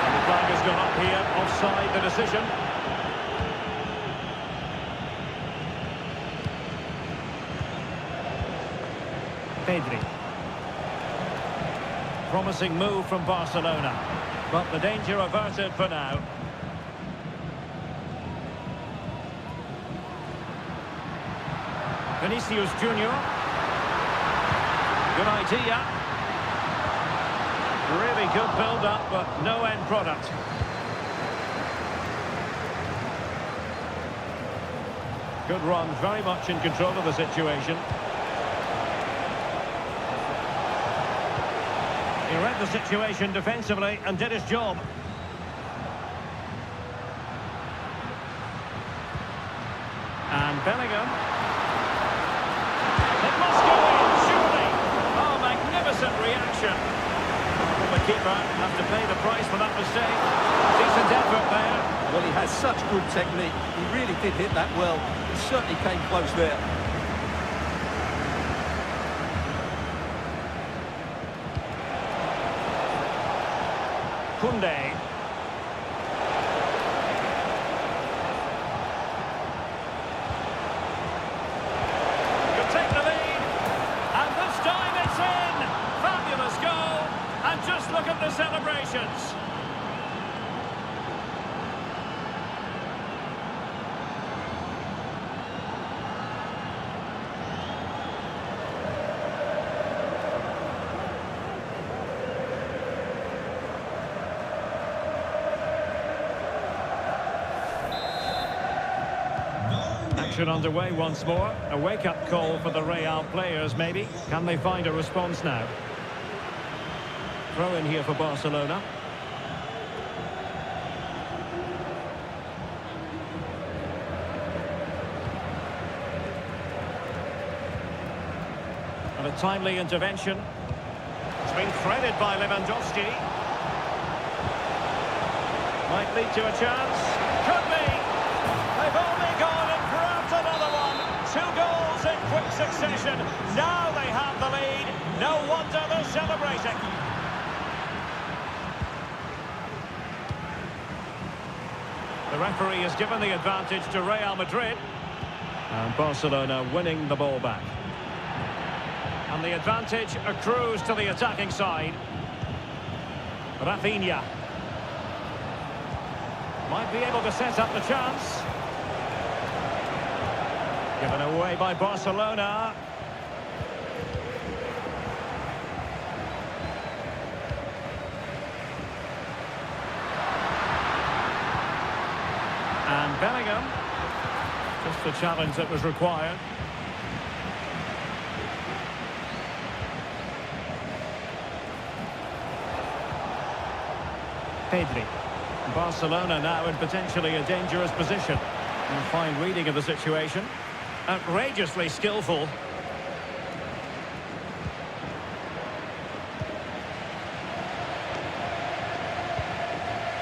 And the flag has gone up here. Offside the decision. Pedri. Promising move from Barcelona. But the danger averted for now. Vinicius Junior. Good idea. Really good build-up, but no end product. Good run, very much in control of the situation. He read the situation defensively and did his job. And Bellingham. possession. Will the keeper has to pay the price for that mistake? Decent effort there. Well, he has such good technique. He really did hit that well. He certainly came close there. Koundé. Could take the lead. And this time it's in. Fabulous goal. And just look at the celebrations. Action underway once more. A wake-up call for the Real players, maybe. Can they find a response now? Throw in here for Barcelona. And a timely intervention. It's been threaded by Lewandowski. Might lead to a chance. Could be. They've only gone and grabbed another one. 2 goals in quick succession. Now they have the lead. No wonder they're celebrating. The referee has given the advantage to Real Madrid. And Barcelona winning the ball back. And the advantage accrues to the attacking side. Rafinha. Might be able to set up the chance. Given away by Barcelona. And Bellingham. Just the challenge that was required. Pedri. Barcelona now in potentially a dangerous position. And a fine reading of the situation. Outrageously skillful.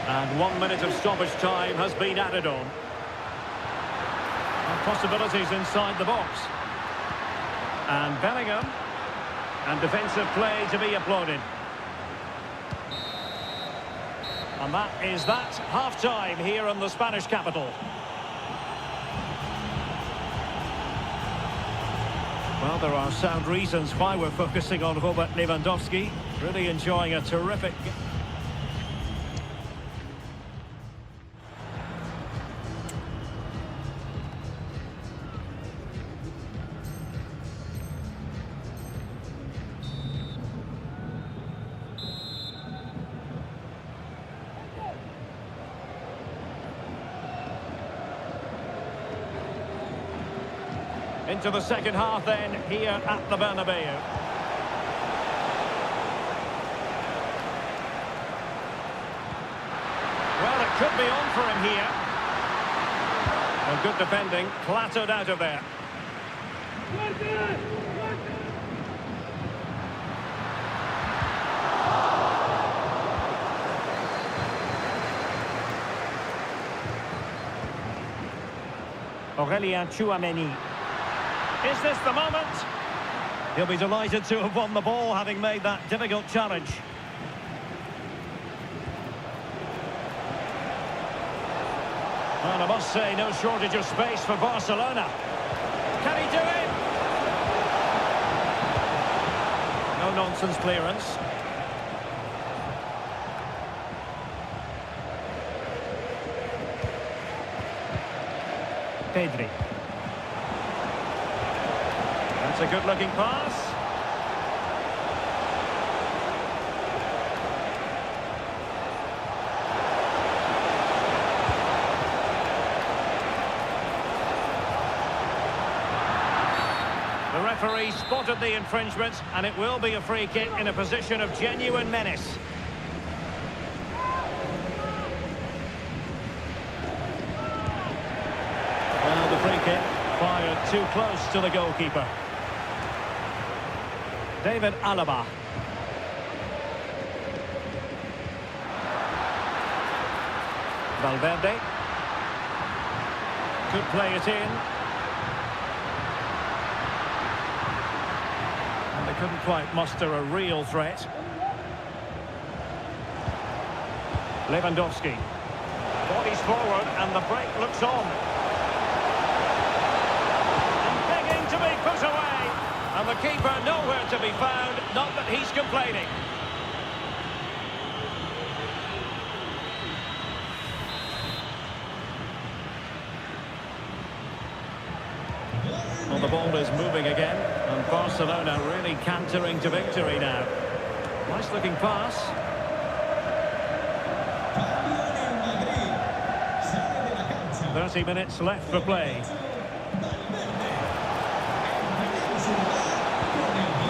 And 1 minute of stoppage time has been added on. And possibilities inside the box. And Bellingham. And defensive play to be applauded. And that is that. Half-time here in the Spanish capital. Well, there are sound reasons why we're focusing on Robert Lewandowski. Really enjoying a terrific... Into the second half then, here at the Bernabeu. Well, it could be on for him here. Well, good defending, clattered out of there. Aurélien Tchouameni. Is this the moment? He'll be delighted to have won the ball, having made that difficult challenge. Well, I must say, no shortage of space for Barcelona. Can he do it? No nonsense clearance. Pedri. That's a good-looking pass. The referee spotted the infringement, and it will be a free kick in a position of genuine menace. Well, the free kick fired too close to the goalkeeper. David Alaba. Valverde. Could play it in. And they couldn't quite muster a real threat. Lewandowski. Bodies forward and the break looks on. And begging to be put away. And the keeper nowhere to be found, not that he's complaining. Well, the ball is moving again, and Barcelona really cantering to victory now. Nice looking pass. Madrid. 30 minutes left for play.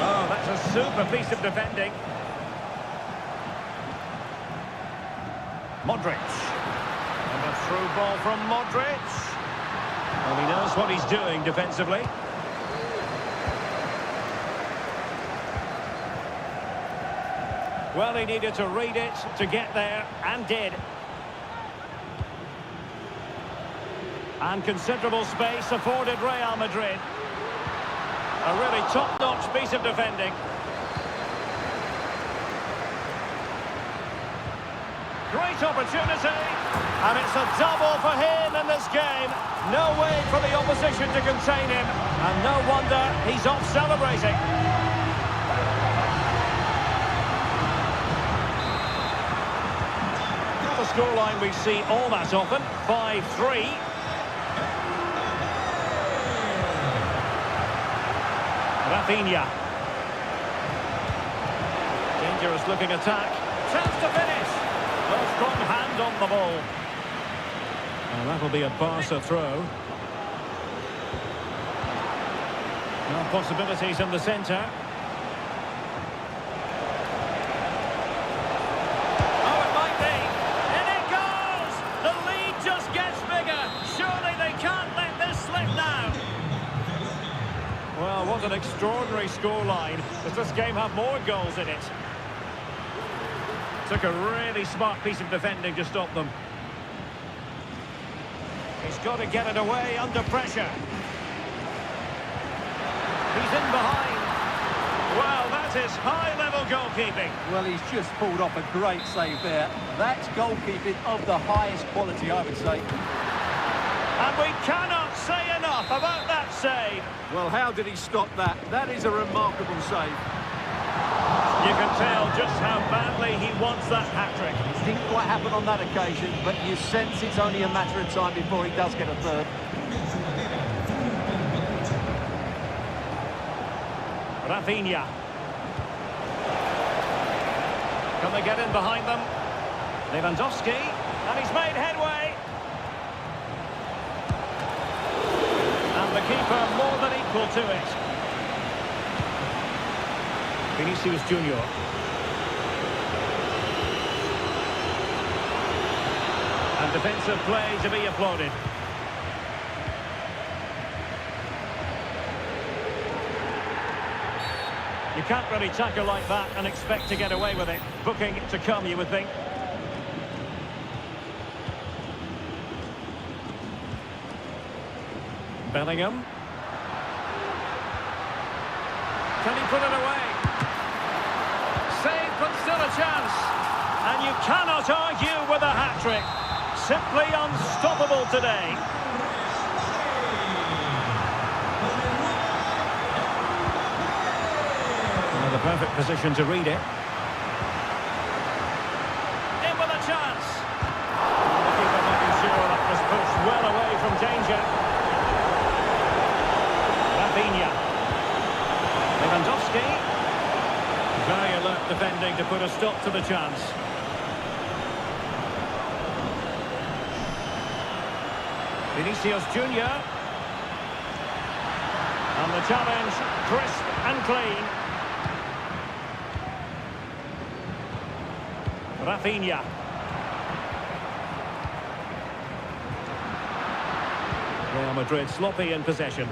Oh, that's a super piece of defending. Modric. And a through ball from Modric. Well, he knows what he's doing defensively. Well, he needed to read it to get there, and did. And considerable space afforded Real Madrid. A really top-notch piece of defending. Great opportunity. And it's a double for him in this game. No way for the opposition to contain him. And no wonder he's off celebrating. Not a scoreline we see all that often. 5-3. Rafinha. Dangerous looking attack. Chance to finish. A strong hand on the ball. And that'll be a Barca throw. No possibilities in the centre. Oh, it might be. And it goes! The lead just gets bigger. Surely they can't let this slip now. Well, what an extraordinary scoreline. Does this game have more goals in it? Took a really smart piece of defending to stop them. He's got to get it away under pressure. He's in behind. Well, that is high-level goalkeeping. Well, he's just pulled off a great save there. That's goalkeeping of the highest quality, I would say. And we cannot say enough about that save. Well, how did he stop that? That is a remarkable save. You can tell just how badly he wants that hat-trick. It didn't quite happen on that occasion, but you sense it's only a matter of time before he does get a third. Rafinha. Can they get in behind them? Lewandowski, and he's made headway. And the keeper more than equal to it. Vinicius Junior. And defensive play to be applauded. You can't really tackle like that and expect to get away with it. Booking to come, you would think. Bellingham. Can he put it away? Save, but still a chance. And you cannot argue with a hat-trick. Simply unstoppable today. The perfect position to read it. In with a chance. The keeper making sure that was pushed well away from danger. Rafinha. Lewandowski. Very alert defending to put a stop to the chance. Vinicius Junior. And the challenge crisp and clean. Rafinha. Real Madrid sloppy in possession.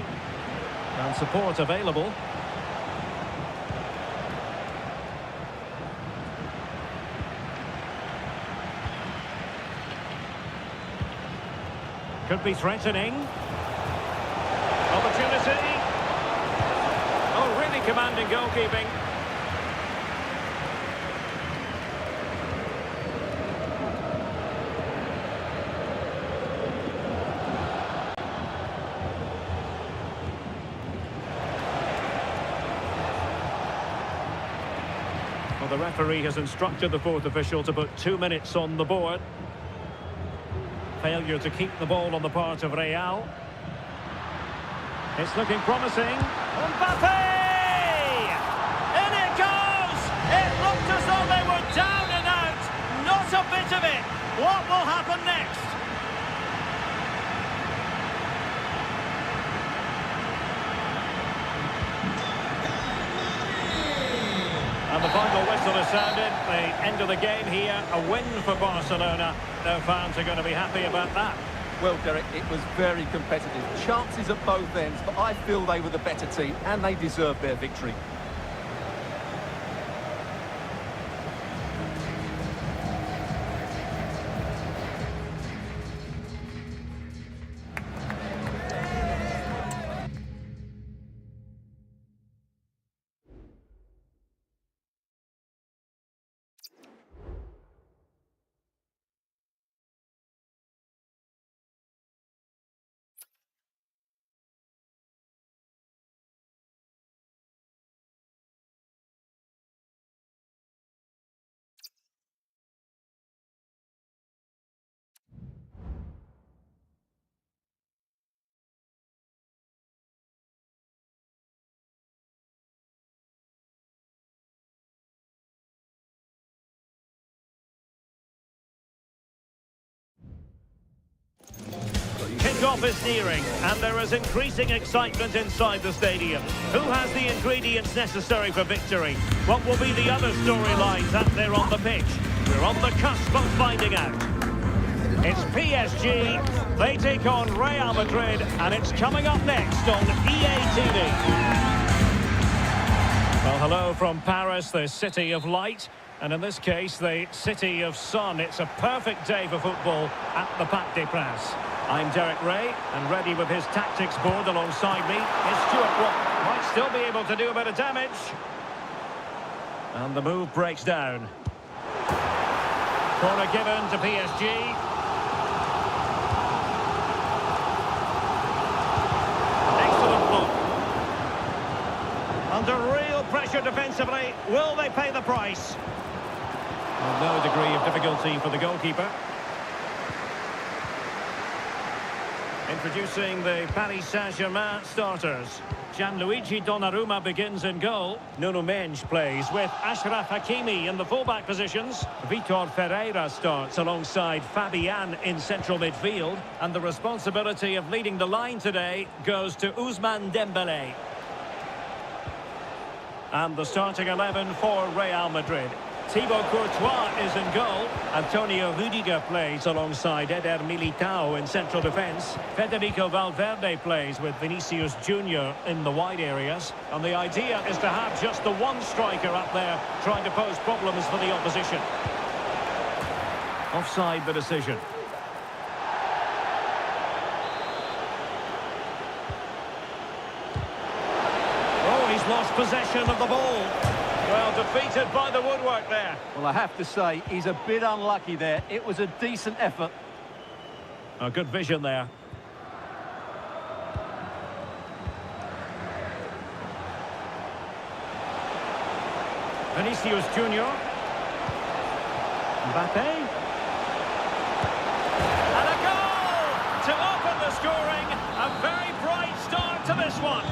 And support available. Could be threatening. Opportunity. Oh, really commanding goalkeeping. Well, the referee has instructed the fourth official to put 2 minutes on the board. Failure to keep the ball on the part of Real. It's looking promising. Mbappe! In it goes! It looked as though they were down and out. Not a bit of it. What will happen next? And the final whistle has sounded. The end of the game here. A win for Barcelona. No fans are going to be happy about that. Well, Derek, it was very competitive. Chances at both ends, but I feel they were the better team, and they deserved their victory. Kick-off is nearing, and there is increasing excitement inside the stadium. Who has the ingredients necessary for victory? What will be the other storylines out there on the pitch? We're on the cusp of finding out. It's PSG, they take on Real Madrid, and it's coming up next on EA TV. Well, hello from Paris, the city of light, and in this case, the city of sun. It's a perfect day for football at the Parc des Princes. I'm Derek Ray, and ready with his tactics board alongside me is Stuart Watt. Might still be able to do a bit of damage. And the move breaks down. Corner given to PSG. Excellent look. Under real pressure defensively, will they pay the price? Well, no degree of difficulty for the goalkeeper. Introducing the Paris Saint-Germain starters. Gianluigi Donnarumma begins in goal. Nuno Mendes plays with Achraf Hakimi in the fullback positions. Vitor Ferreira starts alongside Fabian in central midfield. And the responsibility of leading the line today goes to Ousmane Dembélé. And the starting 11 for Real Madrid. Thibaut Courtois is in goal. Antonio Rudiger plays alongside Eder Militao in central defence. Federico Valverde plays with Vinicius Junior in the wide areas. And the idea is to have just the one striker up there trying to pose problems for the opposition. Offside the decision. Oh, he's lost possession of the ball. Well, defeated by the woodwork there. Well, I have to say, he's a bit unlucky there. It was a decent effort. A good vision there. Vinicius Junior. Mbappe. And a goal to open the scoring. A very bright start to this one.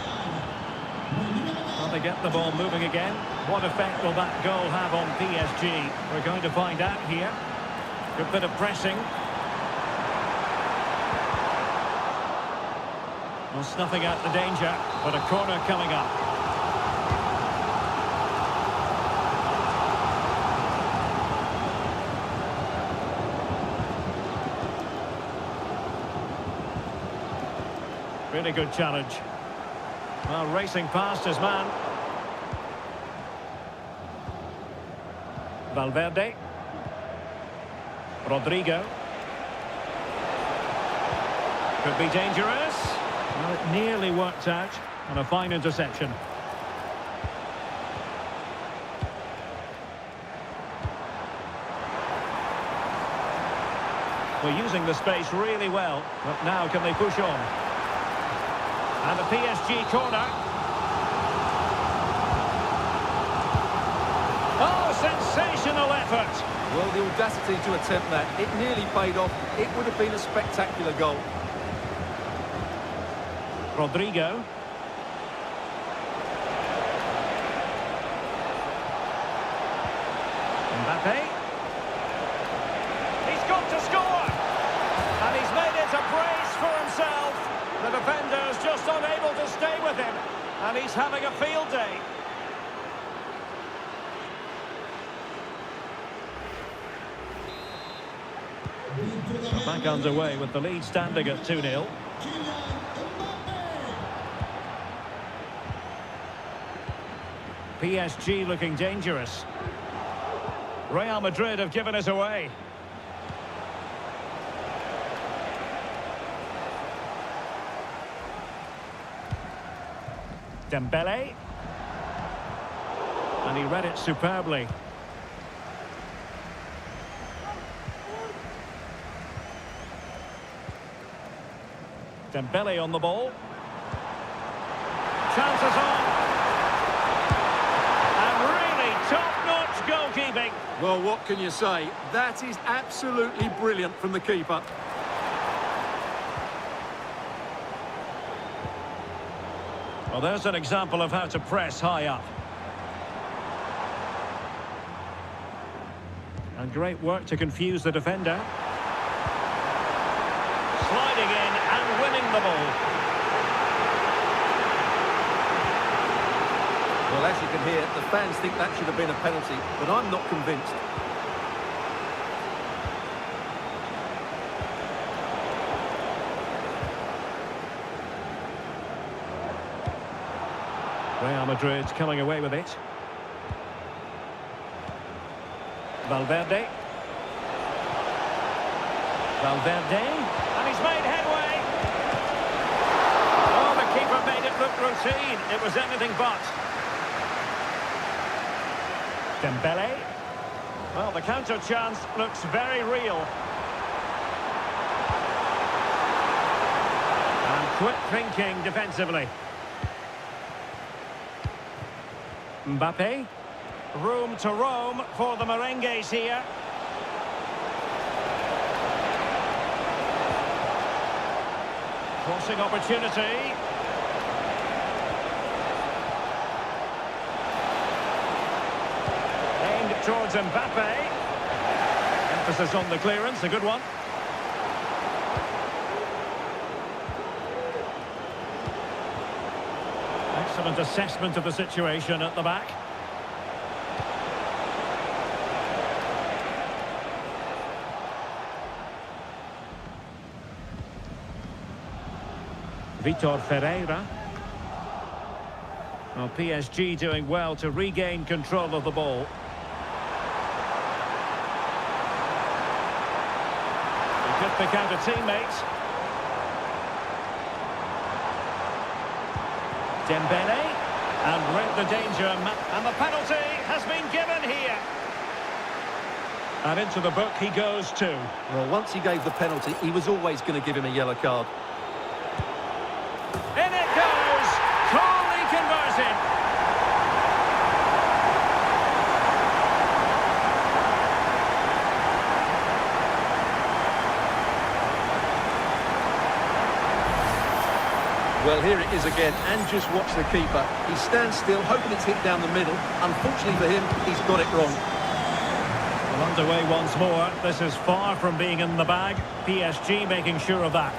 Well, they get the ball moving again. What effect will that goal have on PSG? We're going to find out here. Good bit of pressing. Well, snuffing out the danger, but a corner coming up. Really good challenge. Well, racing past his man. Valverde. Rodrigo. Could be dangerous. Well, it nearly worked out on a fine interception. We're using the space really well, but now can they push on? And a PSG corner. Oh, sensational effort! Well, the audacity to attempt that, it nearly paid off. It would have been a spectacular goal. Rodrigo. Mbappe. He's got to score! And he's made it a brace for himself. The defender's just unable to stay with him. And he's having a field day. Back underway with the lead standing at 2-0. PSG looking dangerous. Real Madrid have given us away. Dembele. And he read it superbly. Dembele on the ball. Chances on. And really top-notch goalkeeping. Well, what can you say? That is absolutely brilliant from the keeper. Well, there's an example of how to press high up. And great work to confuse the defender. Sliding in and winning the ball. Well, as you can hear, the fans think that should have been a penalty, but I'm not convinced. Real Madrid coming away with it. Valverde. Valverde. And he's made headway. Oh, the keeper made it look routine. It was anything but. Dembele. Well, the counter chance looks very real. And quick thinking defensively. Mbappe. Room to roam for the merengues here. Crossing opportunity. Aimed towards Mbappe. Emphasis on the clearance, a good one. Excellent assessment of the situation at the back. Vitor Ferreira. Well, PSG doing well to regain control of the ball. He could pick out a teammate. Dembele, and read the danger, and the penalty has been given here. And into the book he goes too. Well, once he gave the penalty, he was always going to give him a yellow card. In it goes, coolly converted. Well, here it is again, and just watch the keeper. He stands still, hoping it's hit down the middle. Unfortunately for him, he's got it wrong. Well, underway once more. This is far from being in the bag. PSG making sure of that.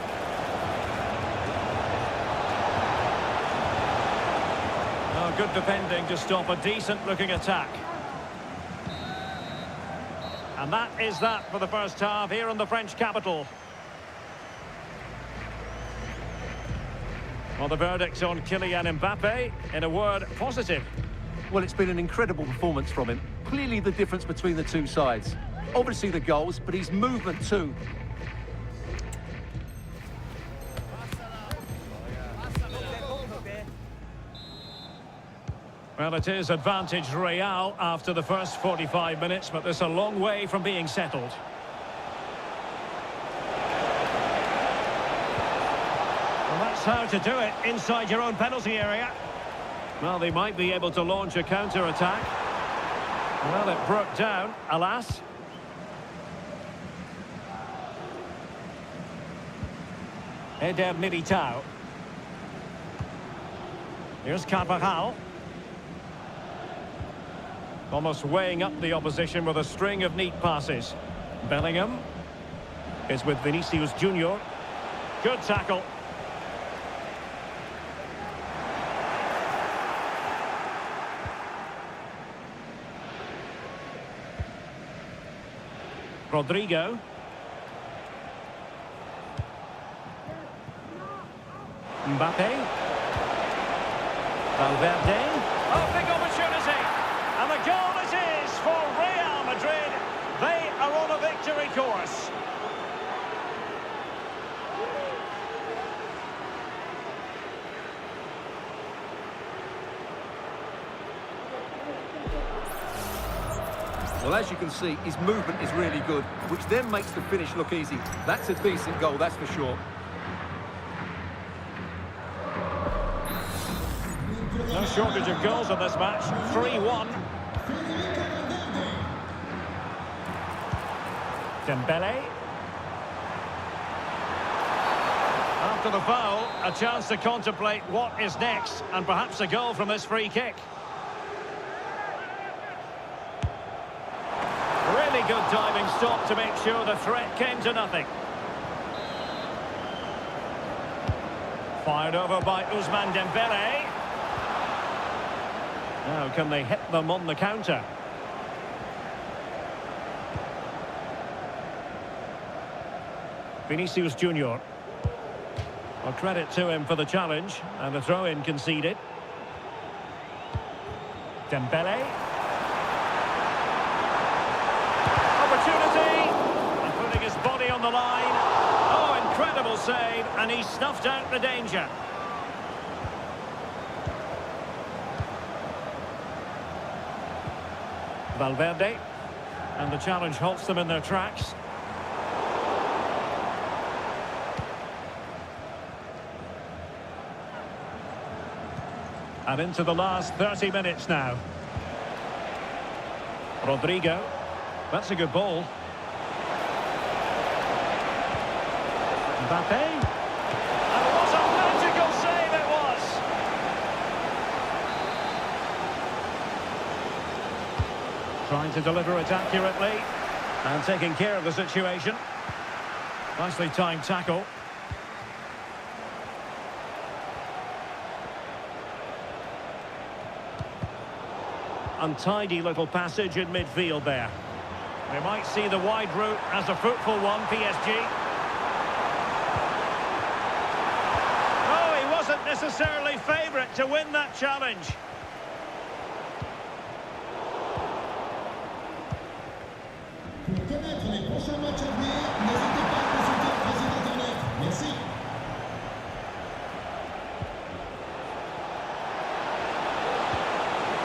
Oh, good defending to stop a decent-looking attack. And that is that for the first half here in the French capital. Well, the verdict's on Kylian Mbappe. In a word, positive. Well, it's been an incredible performance from him. Clearly the difference between the two sides. Obviously the goals, but his movement too. Well, it is advantage Real after the first 45 minutes, but there's a long way from being settled. Well, that's how to do it inside your own penalty area. Well, they might be able to launch a counter-attack. Well, it broke down, alas. Eder Militao. Here's Carvajal. Almost weighing up the opposition with a string of neat passes. Bellingham is with Vinicius Junior. Good tackle. Rodrigo. Mbappe. Valverde. Oh, big opportunity. And the goal it is for Real Madrid. They are on a victory course. Well, as you can see, his movement is really good, which then makes the finish look easy. That's a decent goal, that's for sure. No shortage of goals in this match. 3-1. Dembele. After the foul, a chance to contemplate what is next, and perhaps a goal from this free kick. Really good diving stop to make sure the threat came to nothing. Fired over by Ousmane Dembele. Now, can they hit them on the counter? Vinicius Junior. Well, credit to him for the challenge, and the throw-in conceded. Dembele. Opportunity! And putting his body on the line. Oh, incredible save, and he snuffed out the danger. Valverde, and the challenge halts them in their tracks. And into the last 30 minutes now. Rodrigo, that's a good ball. Mbappe, and what a magical save it was! Trying to deliver it accurately and taking care of the situation. Nicely timed tackle. Untidy little passage in midfield there. We might see the wide route as a fruitful one, PSG. Oh, he wasn't necessarily favourite to win that challenge. Pour connaître les prochains matchs à venir, n'hésitez pas à consulter le président Internet. Merci.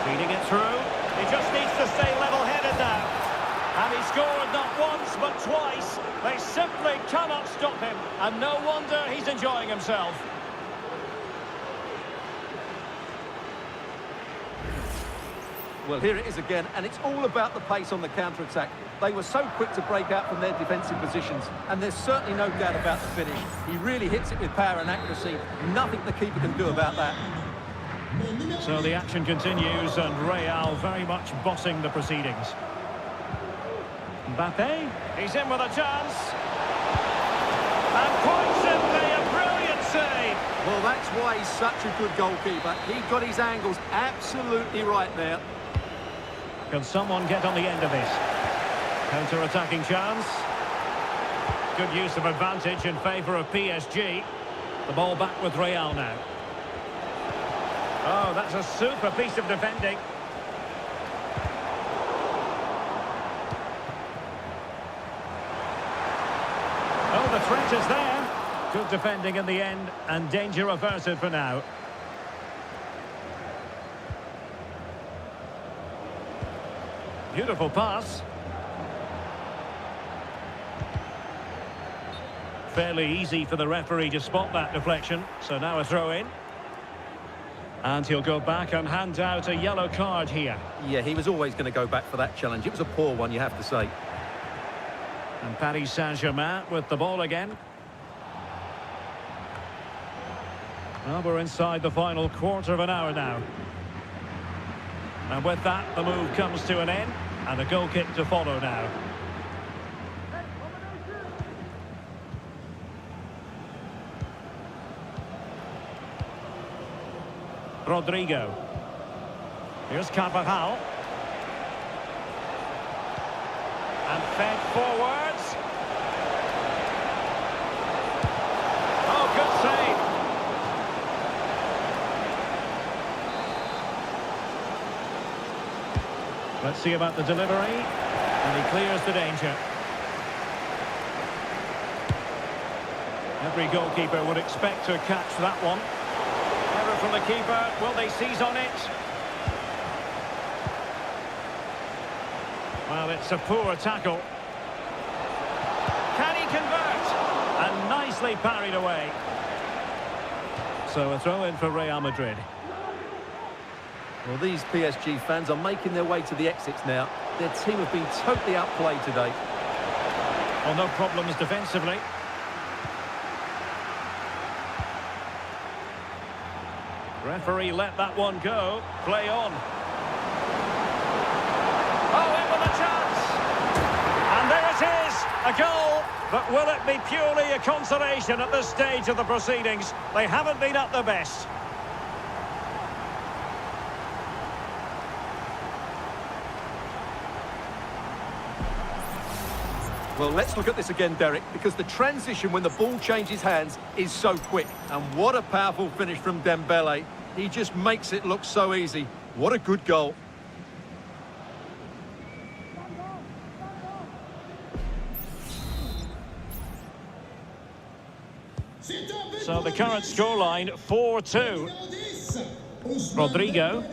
Feeding it through. He just needs to stay level-headed now. And he scored not once, but twice. They simply cannot stop him. And no wonder he's enjoying himself. Well, here it is again, and it's all about the pace on the counter-attack. They were so quick to break out from their defensive positions, and there's certainly no doubt about the finish. He really hits it with power and accuracy. Nothing the keeper can do about that. So the action continues, and Real very much bossing the proceedings. Mbappe, he's in with a chance. And quite simply, a brilliant save. Well, that's why he's such a good goalkeeper. He got his angles absolutely right there. Can someone get on the end of this? Counter-attacking chance. Good use of advantage in favour of PSG. The ball back with Real now. Oh, that's a super piece of defending. Oh, the threat is there. Good defending in the end, and danger averted for now. Beautiful pass. Fairly easy for the referee to spot that deflection. So now a throw in. And he'll go back and hand out a yellow card here. Yeah, he was always going to go back for that challenge. It was a poor one, you have to say. And Paris Saint-Germain with the ball again. Well, we're inside the final quarter of an hour now. And with that, the move comes to an end. And a goal kick to follow now. Rodrigo. Here's Carvajal. And fed forwards. Oh, good save. Let's see about the delivery. And he clears the danger. Every goalkeeper would expect to catch that one. Error from the keeper. Will they seize on it? Well, it's a poor tackle. Can he convert? And nicely parried away. So a throw in for Real Madrid. Well, these PSG fans are making their way to the exits now. Their team have been totally outplayed today. Well, no problems defensively. Referee let that one go. Play on. Oh, in with a chance. And there it is, a goal. But will it be purely a consolation at this stage of the proceedings? They haven't been at their best. Well, let's look at this again, Derek, because the transition when the ball changes hands is so quick. And what a powerful finish from Dembele. He just makes it look so easy. What a good goal. So the current scoreline, 4-2. Rodrigo.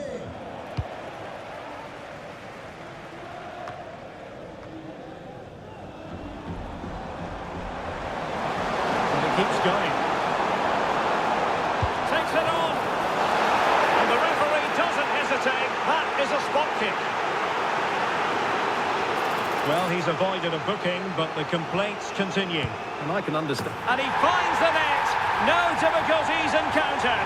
Keeps going. Takes it on. And the referee doesn't hesitate. That is a spot kick. Well, he's avoided a booking, but the complaints continue. And I can understand. And he finds the net. No difficulties encountered.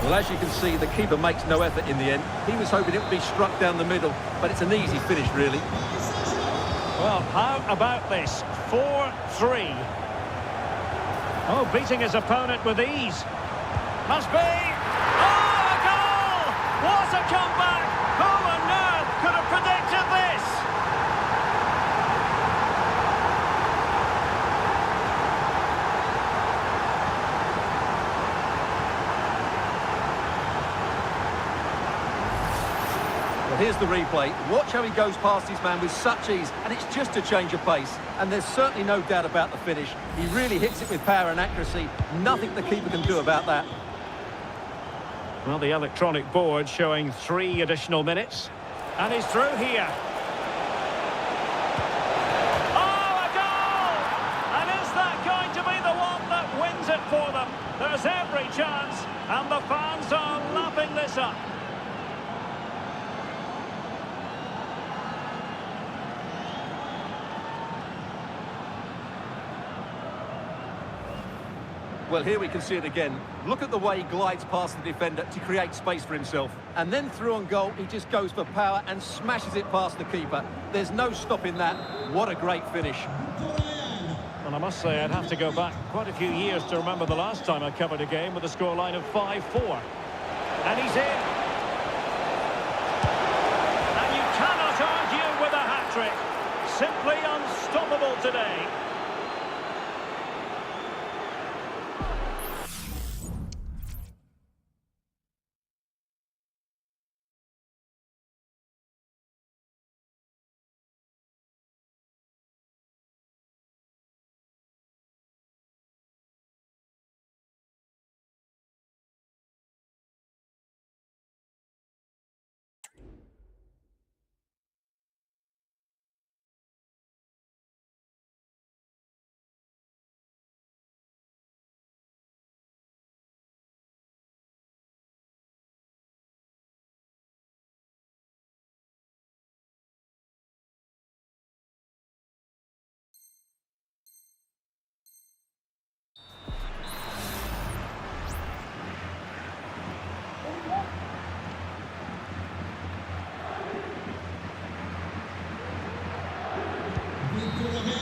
Well, as you can see, the keeper makes no effort in the end. He was hoping it would be struck down the middle, but it's an easy finish, really. Well, how about this? 4-3. Oh, beating his opponent with ease. Must be. Oh, a goal! What a comeback! Who on earth could have predicted this? Well, here's the replay. Watch how he goes past his man with such ease, and it's just a change of pace. And there's certainly no doubt about the finish. He really hits it with power and accuracy. Nothing the keeper can do about that. Well, the electronic board showing 3 additional minutes. And he's through here. Oh, a goal! And is that going to be the one that wins it for them? There's every chance, and the fans are lapping this up. Well, here we can see it again. Look at the way he glides past the defender to create space for himself. And then through on goal, he just goes for power and smashes it past the keeper. There's no stopping that. What a great finish. And I must say, I'd have to go back quite a few years to remember the last time I covered a game with a scoreline of 5-4. And he's in. And you cannot argue with a hat-trick. Simply unstoppable today.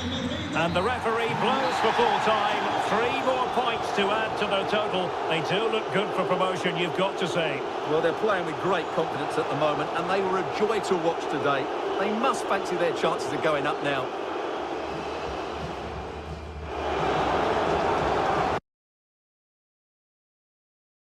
Real Madrid. And the referee blows for full time. 3 more points to add to their total. They do look good for promotion, you've got to say. Well, they're playing with great confidence at the moment, and they were a joy to watch today. They must fancy their chances of going up now.